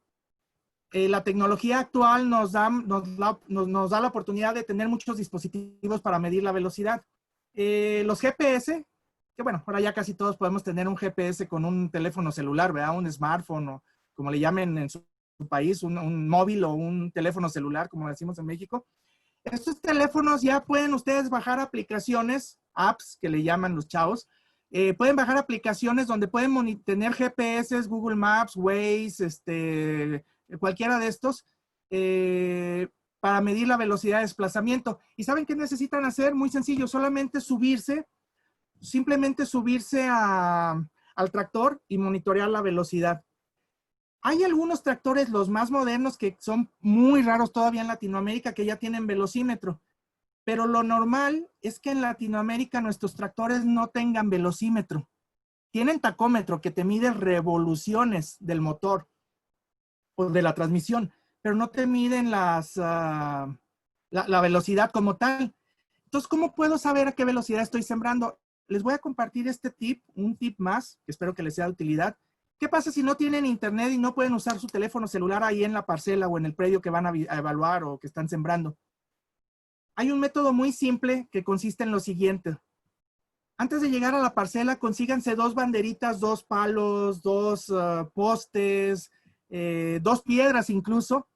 la tecnología actual nos da la oportunidad de tener muchos dispositivos para medir la velocidad. Los GPS, que bueno, ahora ya casi todos podemos tener un GPS con un teléfono celular, ¿verdad? Un smartphone o como le llamen en su país, un móvil o un teléfono celular, como decimos en México. Estos teléfonos ya pueden ustedes bajar aplicaciones, apps que le llaman los chavos. Pueden bajar aplicaciones donde pueden tener GPS, Google Maps, Waze, cualquiera de estos, para medir la velocidad de desplazamiento. ¿Y saben qué necesitan hacer? Muy sencillo, simplemente subirse al tractor y monitorear la velocidad. Hay algunos tractores, los más modernos, que son muy raros todavía en Latinoamérica, que ya tienen velocímetro. Pero lo normal es que en Latinoamérica nuestros tractores no tengan velocímetro. Tienen tacómetro que te mide revoluciones del motor o de la transmisión, pero no te miden la velocidad como tal. Entonces, ¿cómo puedo saber a qué velocidad estoy sembrando? Les voy a compartir este tip, un tip más, que espero que les sea de utilidad. ¿Qué pasa si no tienen internet y no pueden usar su teléfono celular ahí en la parcela o en el predio que van a evaluar o que están sembrando? Hay un método muy simple que consiste en lo siguiente. Antes de llegar a la parcela, consíganse 2 banderitas, 2 palos, 2 postes, 2 piedras incluso,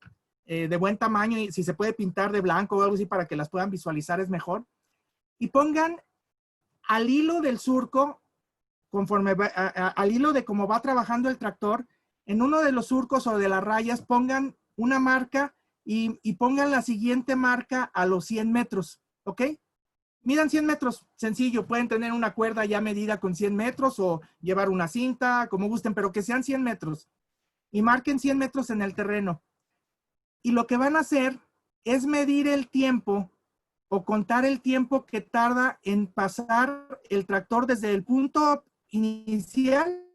de buen tamaño, y si se puede pintar de blanco o algo así para que las puedan visualizar es mejor. Y pongan al hilo del surco, conforme al hilo de cómo va trabajando el tractor, en uno de los surcos o de las rayas pongan una marca y pongan la siguiente marca a los 100 metros, ¿ok? Midan 100 metros, sencillo, pueden tener una cuerda ya medida con 100 metros o llevar una cinta, como gusten, pero que sean 100 metros. Y marquen 100 metros en el terreno. Y lo que van a hacer es medir el tiempo o contar el tiempo que tarda en pasar el tractor desde el punto inicial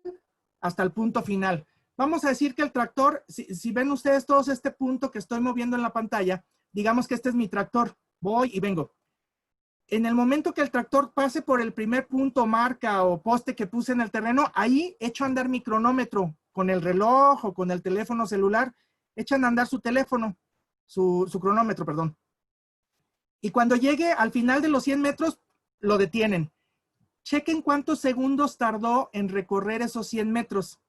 hasta el punto final. Vamos a decir que el tractor, si ven ustedes todos este punto que estoy moviendo en la pantalla, digamos que este es mi tractor, voy y vengo. En el momento que el tractor pase por el primer punto, marca o poste que puse en el terreno, ahí echo a andar mi cronómetro con el reloj o con el teléfono celular, echan a andar su teléfono, su cronómetro, perdón. Y cuando llegue al final de los 100 metros, lo detienen. Chequen cuántos segundos tardó en recorrer esos 100 metros.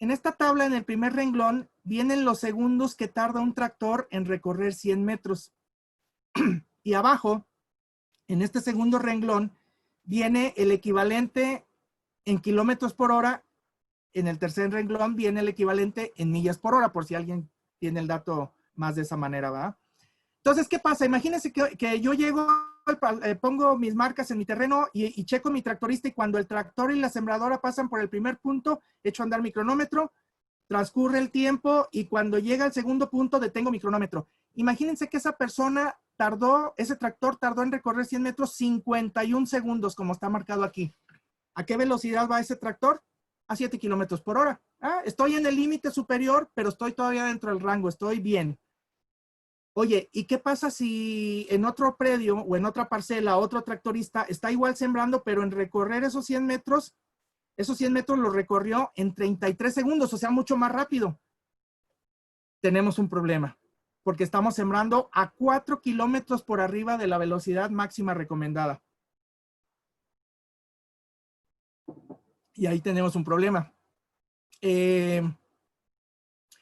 En esta tabla, en el primer renglón, vienen los segundos que tarda un tractor en recorrer 100 metros. Y abajo, en este segundo renglón, viene el equivalente en kilómetros por hora. En el tercer renglón viene el equivalente en millas por hora, por si alguien tiene el dato más de esa manera, ¿va? Entonces, ¿qué pasa? Imagínense que yo llego, pongo mis marcas en mi terreno y checo mi tractorista, y cuando el tractor y la sembradora pasan por el primer punto, echo a andar mi cronómetro, transcurre el tiempo y cuando llega al segundo punto detengo mi cronómetro. Imagínense que esa persona ese tractor tardó en recorrer 100 metros 51 segundos, como está marcado aquí. ¿A qué velocidad va ese tractor? A 7 kilómetros por hora. Estoy en el límite superior, pero estoy todavía dentro del rango, estoy bien. Oye, ¿y qué pasa si en otro predio o en otra parcela otro tractorista está igual sembrando, pero en recorrer esos 100 metros los recorrió en 33 segundos, o sea, mucho más rápido? Tenemos un problema, porque estamos sembrando a 4 kilómetros por arriba de la velocidad máxima recomendada. Y ahí tenemos un problema.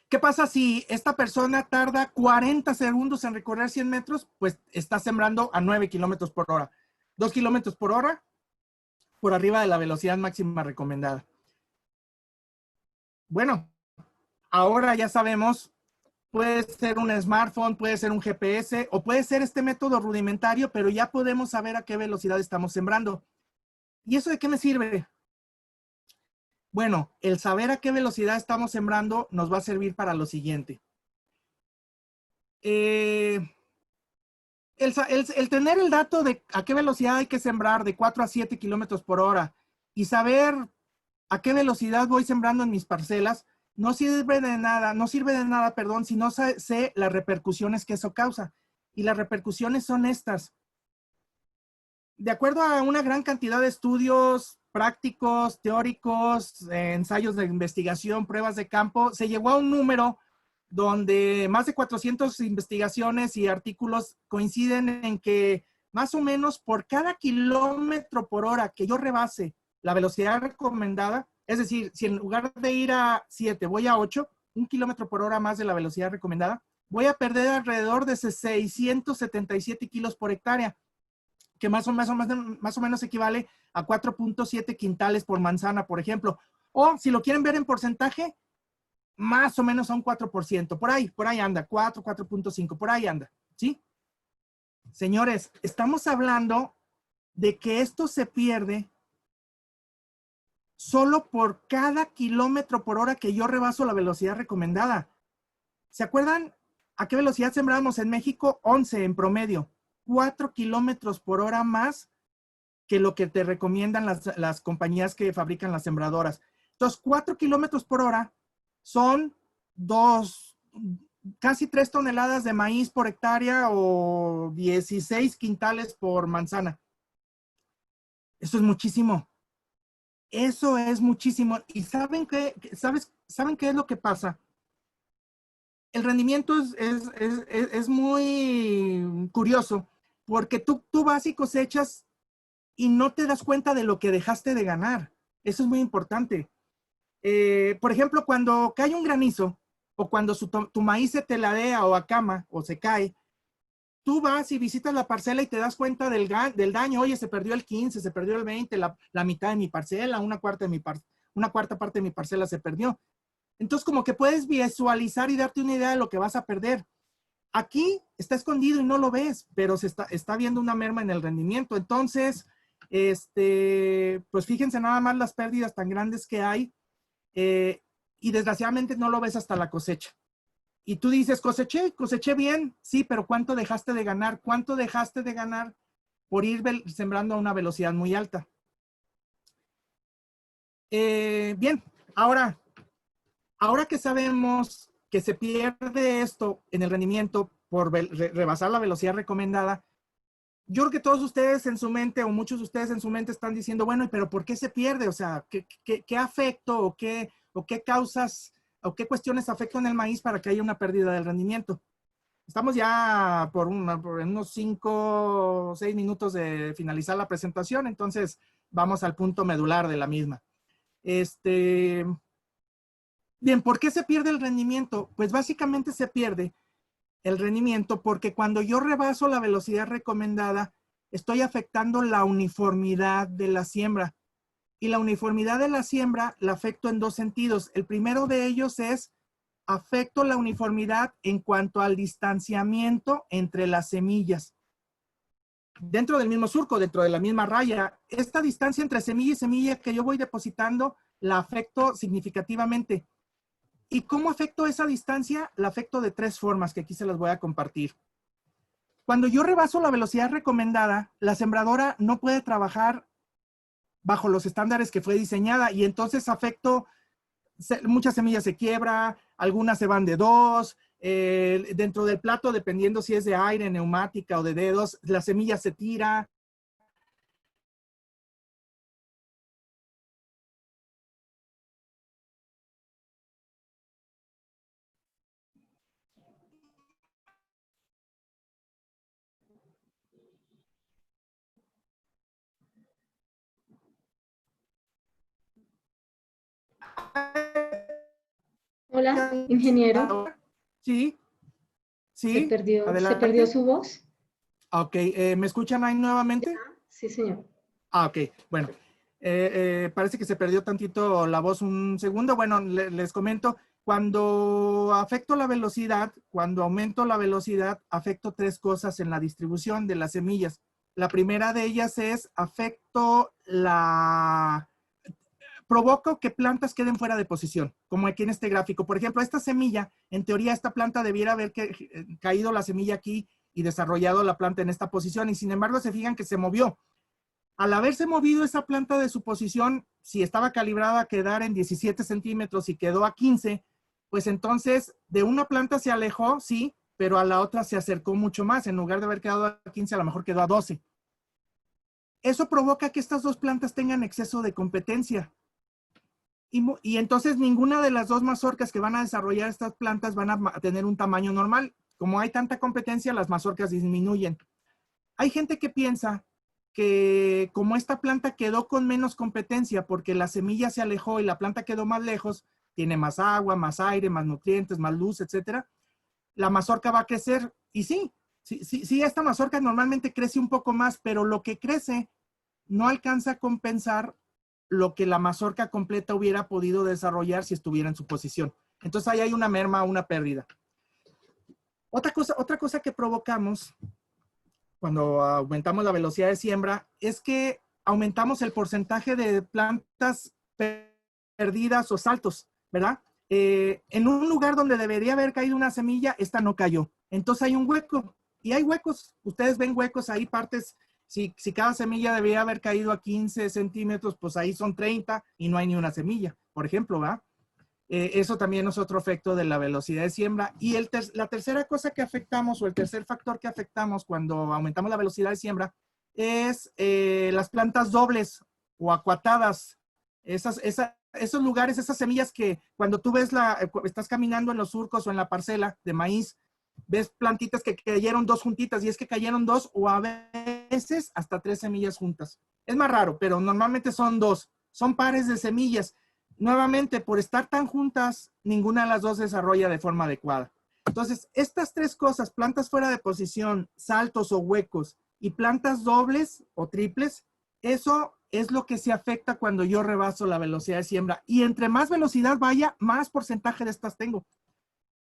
¿Qué pasa si esta persona tarda 40 segundos en recorrer 100 metros? Pues está sembrando a 9 kilómetros por hora. 2 kilómetros por hora por arriba de la velocidad máxima recomendada. Bueno, ahora ya sabemos, puede ser un smartphone, puede ser un GPS o puede ser este método rudimentario, pero ya podemos saber a qué velocidad estamos sembrando. ¿Y eso de qué me sirve? Bueno, el saber a qué velocidad estamos sembrando nos va a servir para lo siguiente. El tener el dato de a qué velocidad hay que sembrar de 4 a 7 kilómetros por hora y saber a qué velocidad voy sembrando en mis parcelas no sirve de nada, si no sé las repercusiones que eso causa. Y las repercusiones son estas. De acuerdo a una gran cantidad de estudios prácticos, teóricos, ensayos de investigación, pruebas de campo, se llegó a un número donde más de 400 investigaciones y artículos coinciden en que más o menos por cada kilómetro por hora que yo rebase la velocidad recomendada, es decir, si en lugar de ir a 7 voy a 8, 1 kilómetro por hora más de la velocidad recomendada, voy a perder alrededor de 677 kilos por hectárea, que más o menos equivale a 4.7 quintales por manzana, por ejemplo. O si lo quieren ver en porcentaje, más o menos a un 4%. Por ahí anda, 4.5, por ahí anda, ¿sí? Señores, estamos hablando de que esto se pierde solo por cada kilómetro por hora que yo rebaso la velocidad recomendada. ¿Se acuerdan a qué velocidad sembrábamos en México? 11 en promedio. 4 kilómetros por hora más que lo que te recomiendan las compañías que fabrican las sembradoras. Entonces, 4 kilómetros por hora son casi 3 toneladas de maíz por hectárea o 16 quintales por manzana. Eso es muchísimo. Eso es muchísimo. ¿Y saben qué es lo que pasa? El rendimiento es muy curioso, porque tú vas y cosechas y no te das cuenta de lo que dejaste de ganar. Eso es muy importante. Por ejemplo, cuando cae un granizo o cuando tu maíz se teladea o acama o se cae, tú vas y visitas la parcela y te das cuenta del daño. Oye, se perdió el 15, se perdió el 20, la mitad de mi parcela, una cuarta parte de mi parcela se perdió. Entonces, como que puedes visualizar y darte una idea de lo que vas a perder. Aquí está escondido y no lo ves, pero se está viendo una merma en el rendimiento. Entonces, pues fíjense nada más las pérdidas tan grandes que hay, y desgraciadamente no lo ves hasta la cosecha. Y tú dices, coseché bien, sí, pero ¿cuánto dejaste de ganar? ¿Cuánto dejaste de ganar por ir sembrando a una velocidad muy alta? Bien, ahora que sabemos que se pierde esto en el rendimiento por rebasar la velocidad recomendada, yo creo que todos ustedes en su mente, o muchos de ustedes en su mente, están diciendo, bueno, pero ¿por qué se pierde? O sea, ¿qué afecto o qué causas o qué cuestiones afectan el maíz para que haya una pérdida del rendimiento? Estamos ya por unos 5 o 6 minutos de finalizar la presentación, entonces vamos al punto medular de la misma. Bien, ¿por qué se pierde el rendimiento? Pues básicamente se pierde el rendimiento porque cuando yo rebaso la velocidad recomendada, estoy afectando la uniformidad de la siembra. Y la uniformidad de la siembra la afecto en dos sentidos. El primero de ellos es, afecto la uniformidad en cuanto al distanciamiento entre las semillas. Dentro del mismo surco, dentro de la misma raya, esta distancia entre semilla y semilla que yo voy depositando, la afecto significativamente. ¿Y cómo afecto esa distancia? La afecto de tres formas que aquí se las voy a compartir. Cuando yo rebaso la velocidad recomendada, la sembradora no puede trabajar bajo los estándares que fue diseñada y entonces afecto, muchas semillas se quiebra, algunas se van de 2, dentro del plato, dependiendo si es de aire, neumática o de dedos, la semilla se tira. Hola, ingeniero. Sí, Se sí, perdió adelante. su voz. Ok, ¿me escuchan ahí nuevamente? Sí, señor. Ok, bueno, parece que se perdió tantito la voz un segundo. Bueno, les comento, cuando afecto la velocidad, cuando aumento la velocidad, afecto tres cosas en la distribución de las semillas. La primera de ellas es, provoco que plantas queden fuera de posición, como aquí en este gráfico. Por ejemplo, esta semilla, en teoría esta planta debiera haber caído la semilla aquí y desarrollado la planta en esta posición, y sin embargo se fijan que se movió. Al haberse movido esa planta de su posición, si estaba calibrada a quedar en 17 centímetros y quedó a 15, pues entonces de una planta se alejó, sí, pero a la otra se acercó mucho más. En lugar de haber quedado a 15, a lo mejor quedó a 12. Eso provoca que estas dos plantas tengan exceso de competencia. Y entonces ninguna de las dos mazorcas que van a desarrollar estas plantas van a tener un tamaño normal. Como hay tanta competencia, las mazorcas disminuyen. Hay gente que piensa que como esta planta quedó con menos competencia porque la semilla se alejó y la planta quedó más lejos, tiene más agua, más aire, más nutrientes, más luz, etcétera, la mazorca va a crecer. Y sí, esta mazorca normalmente crece un poco más, pero lo que crece no alcanza a compensar lo que la mazorca completa hubiera podido desarrollar si estuviera en su posición. Entonces ahí hay una merma, una pérdida. Otra cosa que provocamos cuando aumentamos la velocidad de siembra es que aumentamos el porcentaje de plantas perdidas o saltos, ¿verdad? En un lugar donde debería haber caído una semilla, esta no cayó. Entonces hay un hueco y hay huecos. Ustedes ven huecos ahí, partes. Si cada semilla debería haber caído a 15 centímetros, pues ahí son 30 y no hay ni una semilla, por ejemplo, ¿verdad? Eso también es otro efecto de la velocidad de siembra. Y la tercera cosa que afectamos, o el tercer factor que afectamos cuando aumentamos la velocidad de siembra, es las plantas dobles o acuatadas. Esos lugares, esas semillas que cuando tú ves estás caminando en los surcos o en la parcela de maíz, ves plantitas que cayeron dos juntitas, y es que cayeron dos o a veces hasta tres semillas juntas. Es más raro, pero normalmente son dos. Son pares de semillas. Nuevamente, por estar tan juntas, ninguna de las dos desarrolla de forma adecuada. Entonces, estas tres cosas, plantas fuera de posición, saltos o huecos y plantas dobles o triples, eso es lo que se afecta cuando yo rebaso la velocidad de siembra. Y entre más velocidad vaya, más porcentaje de estas tengo.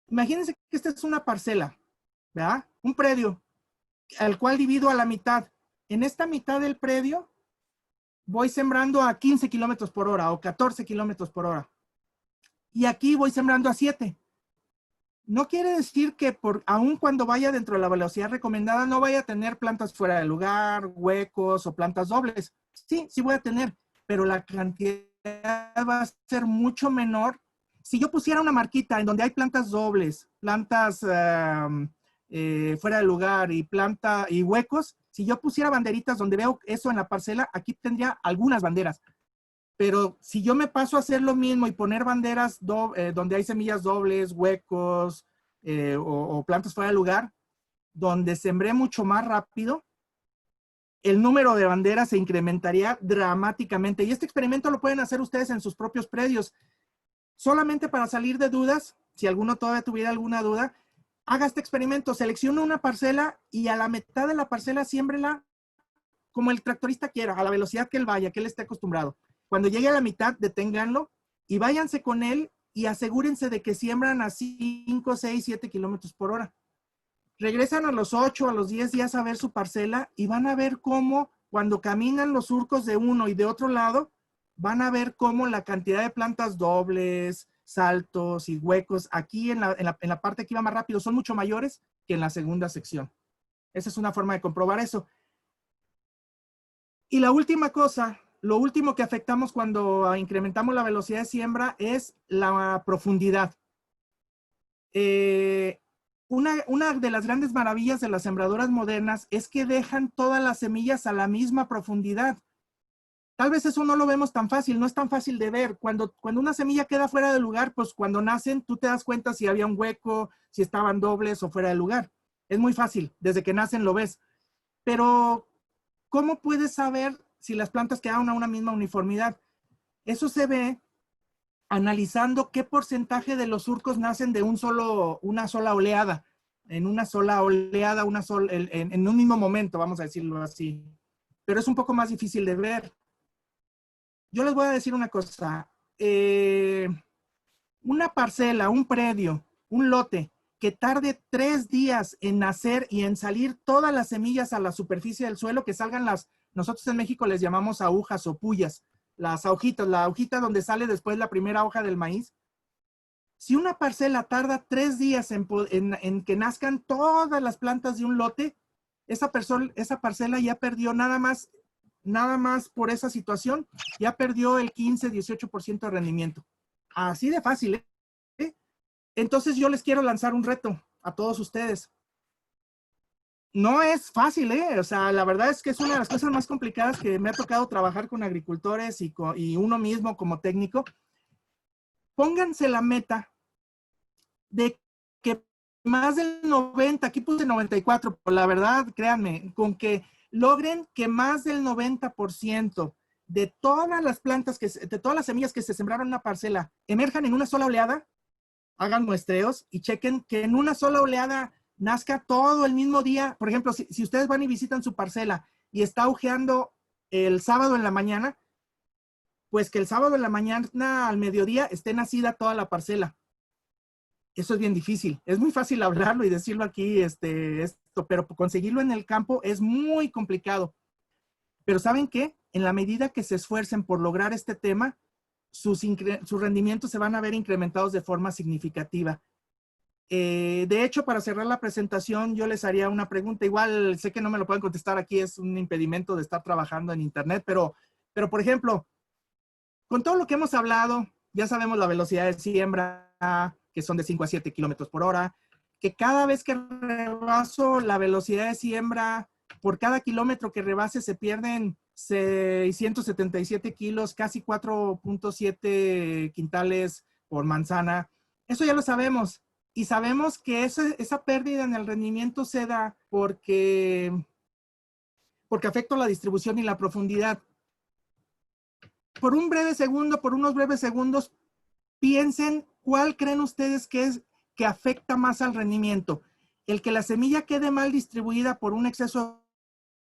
Imagínense que esta es una parcela, ¿verdad? Un predio, al cual divido a la mitad. En esta mitad del predio, voy sembrando a 15 kilómetros por hora o 14 kilómetros por hora. Y aquí voy sembrando a 7. No quiere decir que aun cuando vaya dentro de la velocidad recomendada, no vaya a tener plantas fuera de lugar, huecos o plantas dobles. Sí voy a tener, pero la cantidad va a ser mucho menor. Si yo pusiera una marquita en donde hay plantas dobles, plantas fuera de lugar y huecos, si yo pusiera banderitas donde veo eso en la parcela, aquí tendría algunas banderas. Pero si yo me paso a hacer lo mismo y poner banderas donde hay semillas dobles, huecos o plantas fuera de lugar, donde sembré mucho más rápido, el número de banderas se incrementaría dramáticamente. Y este experimento lo pueden hacer ustedes en sus propios predios. Solamente para salir de dudas, si alguno todavía tuviera alguna duda, haga este experimento. Seleccione una parcela y a la mitad de la parcela siémbrela como el tractorista quiera, a la velocidad que él vaya, que él esté acostumbrado. Cuando llegue a la mitad, deténganlo y váyanse con él y asegúrense de que siembran a 5, 6, 7 kilómetros por hora. Regresan a los 8, a los 10 días a ver su parcela y van a ver cómo cuando caminan los surcos de uno y de otro lado, van a ver cómo la cantidad de plantas dobles, saltos y huecos aquí en la parte que iba más rápido son mucho mayores que en la segunda sección. Esa es una forma de comprobar eso. Y la última cosa, lo último que afectamos cuando incrementamos la velocidad de siembra es la profundidad. Una de las grandes maravillas de las sembradoras modernas es que dejan todas las semillas a la misma profundidad. Tal vez eso no lo vemos tan fácil, no es tan fácil de ver. Cuando una semilla queda fuera de lugar, pues cuando nacen tú te das cuenta si había un hueco, si estaban dobles o fuera de lugar. Es muy fácil, desde que nacen lo ves. Pero, ¿cómo puedes saber si las plantas quedaron a una misma uniformidad? Eso se ve analizando qué porcentaje de los surcos nacen de una sola oleada. En una sola oleada, en un mismo momento, vamos a decirlo así. Pero es un poco más difícil de ver. Yo les voy a decir una cosa. Una parcela, un predio, un lote que tarde 3 días en nacer y en salir todas las semillas a la superficie del suelo, que salgan nosotros en México les llamamos agujas o pullas, las hojitas, la hojita donde sale después la primera hoja del maíz. Si una parcela tarda 3 días en que nazcan todas las plantas de un lote, esa parcela ya perdió nada más por esa situación, ya perdió el 15-18% de rendimiento. Así de fácil, ¿eh? Entonces yo les quiero lanzar un reto a todos ustedes. No es fácil, ¿eh? O sea, la verdad es que es una de las cosas más complicadas que me ha tocado trabajar con agricultores y uno mismo como técnico. Pónganse la meta de que más del 90, aquí puse 94, pero la verdad, créanme, con que logren que más del 90% de todas las plantas, de todas las semillas que se sembraron en una parcela, emerjan en una sola oleada, hagan muestreos y chequen que en una sola oleada nazca todo el mismo día. Por ejemplo, si ustedes van y visitan su parcela y está ojeando el sábado en la mañana, pues que el sábado en la mañana al mediodía esté nacida toda la parcela. Eso es bien difícil. Es muy fácil hablarlo y decirlo aquí, pero conseguirlo en el campo es muy complicado. Pero ¿saben qué? En la medida que se esfuercen por lograr este tema, sus rendimientos se van a ver incrementados de forma significativa. De hecho, para cerrar la presentación, yo les haría una pregunta. Igual sé que no me lo pueden contestar aquí, es un impedimento de estar trabajando en internet, pero por ejemplo, con todo lo que hemos hablado, ya sabemos la velocidad de siembra, que son de 5 a 7 kilómetros por hora, que cada vez que rebaso la velocidad de siembra, por cada kilómetro que rebase se pierden 677 kilos, casi 4.7 quintales por manzana. Eso ya lo sabemos. Y sabemos que esa pérdida en el rendimiento se da porque afecta la distribución y la profundidad. Por unos breves segundos, piensen cuál creen ustedes que afecta más al rendimiento. El que la semilla quede mal distribuida por un exceso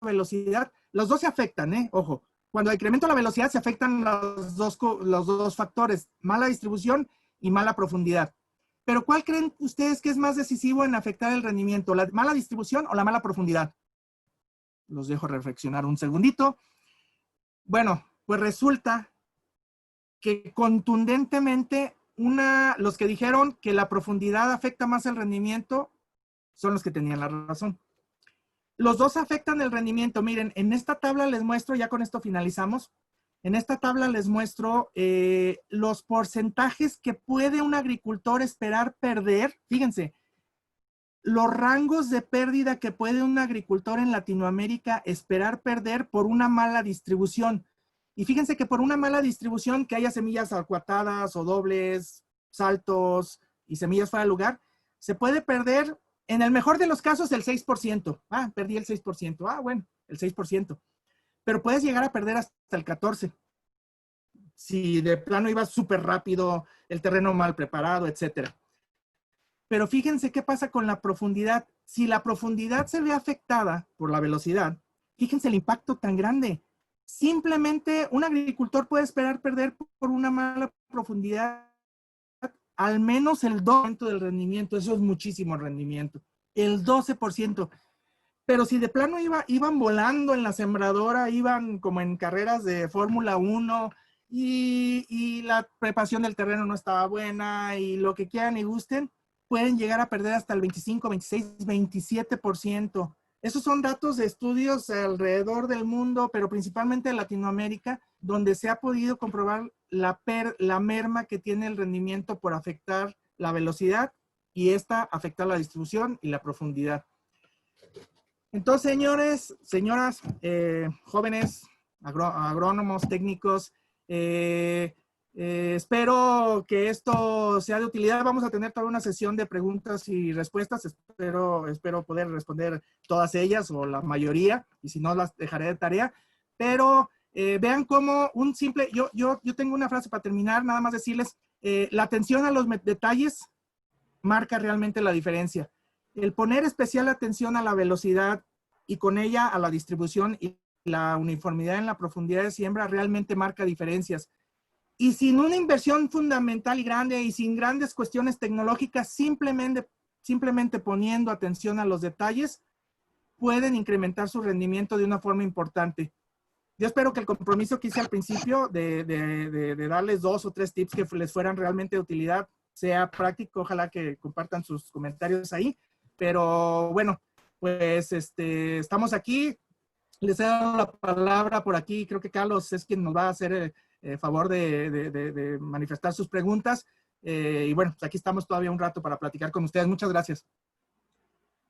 de velocidad. Los dos se afectan, ojo. Cuando incremento la velocidad se afectan los dos factores, mala distribución y mala profundidad. Pero ¿cuál creen ustedes que es más decisivo en afectar el rendimiento? ¿La mala distribución o la mala profundidad? Los dejo reflexionar un segundito. Bueno, pues resulta que contundentemente los que dijeron que la profundidad afecta más el rendimiento son los que tenían la razón. Los dos afectan el rendimiento. Miren, en esta tabla les muestro, ya con esto finalizamos, en esta tabla les muestro los porcentajes que puede un agricultor esperar perder. Fíjense, los rangos de pérdida que puede un agricultor en Latinoamérica esperar perder por una mala distribución. Y fíjense que por una mala distribución, que haya semillas acuatadas o dobles, saltos y semillas fuera de lugar, se puede perder, en el mejor de los casos, el 6%. Perdí el 6%. Bueno, el 6%. Pero puedes llegar a perder hasta el 14%. Si de plano ibas súper rápido, el terreno mal preparado, etcétera. Pero fíjense qué pasa con la profundidad. Si la profundidad se ve afectada por la velocidad, fíjense el impacto tan grande. Simplemente un agricultor puede esperar perder por una mala profundidad al menos el 2% del rendimiento. Eso es muchísimo rendimiento. El 12%. Pero si de plano iban volando en la sembradora, iban como en carreras de Fórmula 1 y la preparación del terreno no estaba buena y lo que quieran y gusten, pueden llegar a perder hasta el 25, 26, 27%. Esos son datos de estudios alrededor del mundo, pero principalmente en Latinoamérica, donde se ha podido comprobar la merma que tiene el rendimiento por afectar la velocidad y esta afectar la distribución y la profundidad. Entonces, señores, señoras, jóvenes, agrónomos, técnicos, espero que esto sea de utilidad. Vamos a tener toda una sesión de preguntas y respuestas. Espero poder responder todas ellas o la mayoría, y si no, las dejaré de tarea. Pero vean cómo un simple, yo tengo una frase para terminar, nada más decirles, la atención a los detalles marca realmente la diferencia. El poner especial atención a la velocidad y con ella a la distribución y la uniformidad en la profundidad de siembra realmente marca diferencias. Y sin una inversión fundamental y grande y sin grandes cuestiones tecnológicas, simplemente poniendo atención a los detalles, pueden incrementar su rendimiento de una forma importante. Yo espero que el compromiso que hice al principio de darles 2 o 3 tips que les fueran realmente de utilidad sea práctico. Ojalá que compartan sus comentarios ahí. Pero bueno, pues estamos aquí. Les he dado la palabra por aquí. Creo que Carlos es quien nos va a hacer favor de manifestar sus preguntas. Y bueno, aquí estamos todavía un rato para platicar con ustedes. Muchas gracias.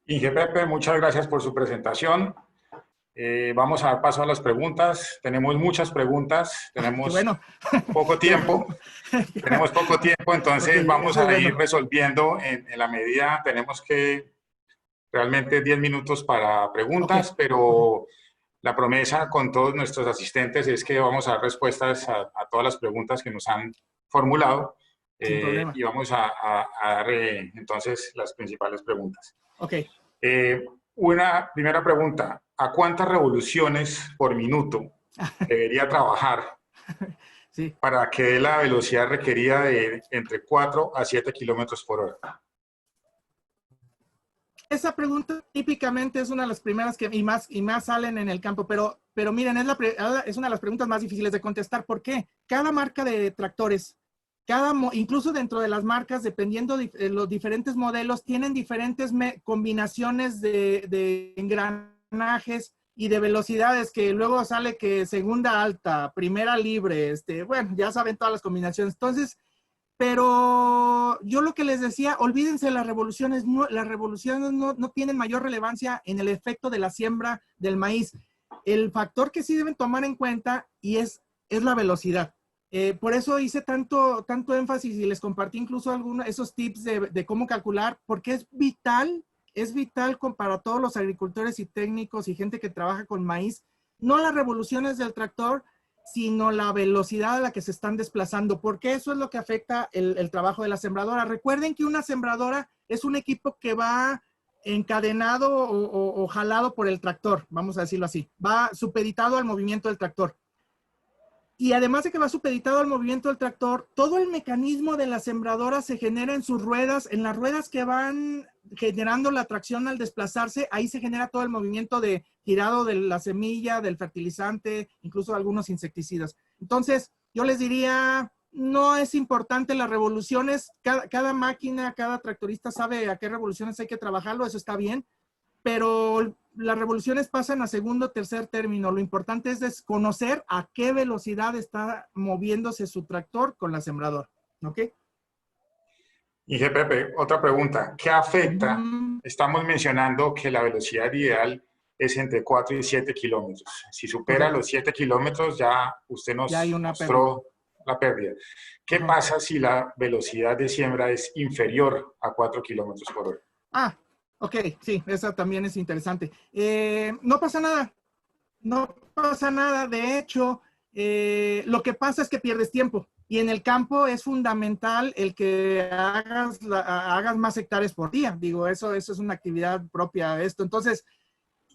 Inge Pepe, muchas gracias por su presentación. Vamos a dar paso a las preguntas. Tenemos muchas preguntas, tenemos poco tiempo. Tenemos poco tiempo, entonces okay, vamos a ir resolviendo en la medida. Tenemos que realmente 10 minutos para preguntas, pero la promesa con todos nuestros asistentes es que vamos a dar respuestas a todas las preguntas que nos han formulado y vamos a dar entonces las principales preguntas. Ok. Una primera pregunta. ¿A cuántas revoluciones por minuto debería trabajar para que dé la velocidad requerida de entre 4 a 7 kilómetros por hora? Esa pregunta típicamente es una de las primeras que y más salen en el campo, pero miren, es una de las preguntas más difíciles de contestar. ¿Por qué? Cada marca de tractores, incluso dentro de las marcas, dependiendo de los diferentes modelos, tienen diferentes combinaciones de engranajes y de velocidades, que luego sale que segunda alta, primera libre, bueno, ya saben todas las combinaciones. Entonces, pero yo lo que les decía, olvídense de las revoluciones. Las revoluciones no tienen mayor relevancia en el efecto de la siembra del maíz. El factor que sí deben tomar en cuenta es la velocidad. Por eso hice tanto énfasis y les compartí incluso esos tips de cómo calcular, porque es vital para todos los agricultores y técnicos y gente que trabaja con maíz, no las revoluciones del tractor, sino la velocidad a la que se están desplazando, porque eso es lo que afecta el trabajo de la sembradora. Recuerden que una sembradora es un equipo que va encadenado o jalado por el tractor, vamos a decirlo así, va supeditado al movimiento del tractor. Y además de que va supeditado al movimiento del tractor, todo el mecanismo de la sembradora se genera en sus ruedas, en las ruedas que van generando la tracción al desplazarse. Ahí se genera todo el movimiento de girado de la semilla, del fertilizante, incluso algunos insecticidas. Entonces, yo les diría, no es importante las revoluciones. Cada máquina, cada tractorista sabe a qué revoluciones hay que trabajarlo, eso está bien. Pero las revoluciones pasan a segundo o tercer término. Lo importante es desconocer a qué velocidad está moviéndose su tractor con la sembradora. ¿Ok? Inge Pepe, otra pregunta. ¿Qué afecta? Estamos mencionando que la velocidad ideal es entre 4 y 7 kilómetros. Si supera los 7 kilómetros, ya usted nos mostró la pérdida. ¿Qué pasa si la velocidad de siembra es inferior a 4 kilómetros por hora? Ok, sí, esa también es interesante. No pasa nada. No pasa nada. De hecho, lo que pasa es que pierdes tiempo. Y en el campo es fundamental el que hagas más hectáreas por día. Digo, eso es una actividad propia de esto. Entonces,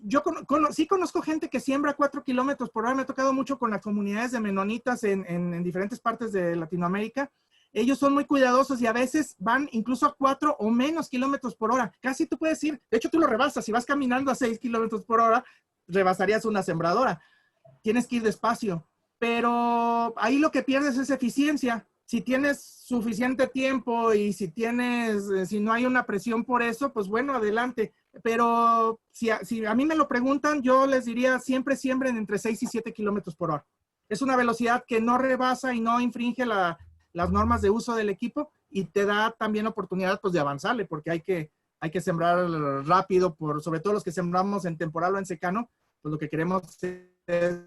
yo sí conozco gente que siembra 4 kilómetros por hora. Me ha tocado mucho con las comunidades de menonitas en diferentes partes de Latinoamérica. Ellos son muy cuidadosos y a veces van incluso a 4 o menos kilómetros por hora. Casi tú puedes ir, de hecho tú lo rebasas. Si vas caminando a 6 kilómetros por hora, rebasarías una sembradora. Tienes que ir despacio. Pero ahí lo que pierdes es eficiencia. Si tienes suficiente tiempo y si no hay una presión por eso, pues bueno, adelante. Pero si a mí me lo preguntan, yo les diría siempre siembren entre 6 y 7 kilómetros por hora. Es una velocidad que no rebasa y no infringe las normas de uso del equipo y te da también oportunidad pues de avanzarle, porque hay que sembrar rápido, sobre todo los que sembramos en temporal o en secano, pues lo que queremos es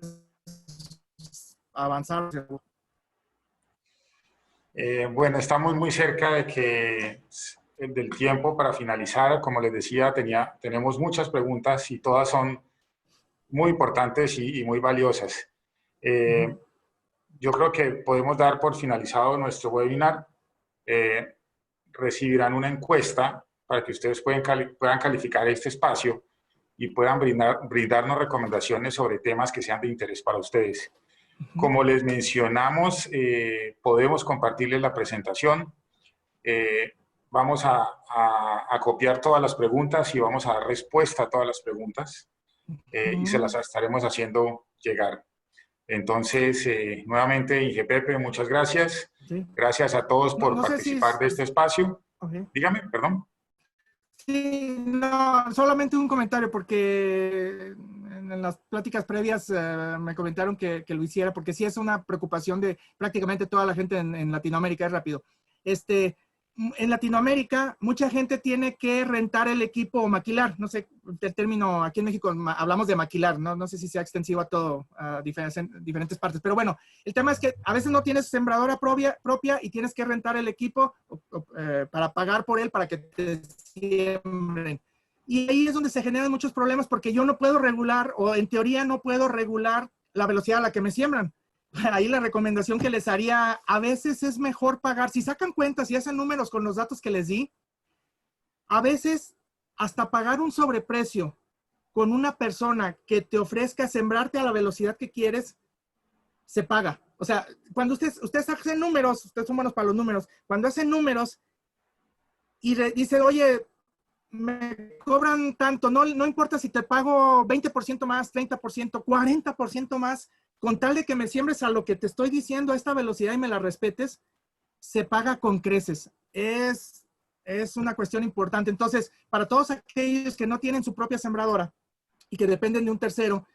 avanzar. Bueno, estamos muy cerca del tiempo para finalizar. Como les decía, tenemos muchas preguntas y todas son muy importantes y muy valiosas. Yo creo que podemos dar por finalizado nuestro webinar. Recibirán una encuesta para que ustedes puedan calificar este espacio y puedan brindarnos recomendaciones sobre temas que sean de interés para ustedes. Como les mencionamos, podemos compartirles la presentación. Vamos a copiar todas las preguntas y vamos a dar respuesta a todas las preguntas y se las estaremos haciendo llegar. Entonces, nuevamente, Inge Pepe, muchas gracias. Sí. Gracias a todos por participar de este espacio. Okay. Dígame, perdón. Sí, no, solamente un comentario, porque en las pláticas previas me comentaron que lo hiciera, porque sí es una preocupación de prácticamente toda la gente en Latinoamérica. Es rápido. En Latinoamérica, mucha gente tiene que rentar el equipo o maquilar. No sé el término, aquí en México hablamos de maquilar, no sé si sea extensivo a todo, a diferentes partes. Pero bueno, el tema es que a veces no tienes sembradora propia y tienes que rentar el equipo para pagar por él para que te siembren. Y ahí es donde se generan muchos problemas porque yo no puedo regular, o en teoría no puedo regular la velocidad a la que me siembran. Ahí la recomendación que les haría, a veces es mejor pagar, si sacan cuentas y hacen números con los datos que les di, a veces hasta pagar un sobreprecio con una persona que te ofrezca sembrarte a la velocidad que quieres, se paga. O sea, cuando ustedes hacen números, ustedes son buenos para los números, cuando hacen números y dicen, oye, me cobran tanto, no importa si te pago 20% más, 30%, 40% más, con tal de que me siembres a lo que te estoy diciendo a esta velocidad y me la respetes, se paga con creces. Es una cuestión importante. Entonces, para todos aquellos que no tienen su propia sembradora y que dependen de un tercero,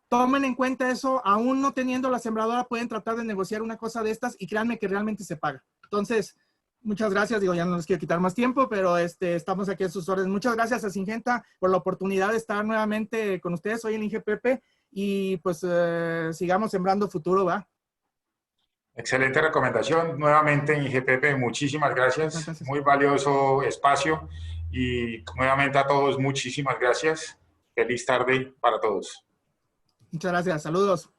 tomen en cuenta eso. Aún no teniendo la sembradora, pueden tratar de negociar una cosa de estas y créanme que realmente se paga. Entonces, muchas gracias. Digo, ya no les quiero quitar más tiempo, pero estamos aquí a sus órdenes. Muchas gracias a Syngenta por la oportunidad de estar nuevamente con ustedes. Soy el Inge Pepe. Y pues sigamos sembrando futuro, ¿va? Excelente recomendación. Nuevamente, Inge Pepe, muchísimas gracias. Muy valioso espacio. Y nuevamente a todos, muchísimas gracias. Feliz tarde para todos. Muchas gracias. Saludos.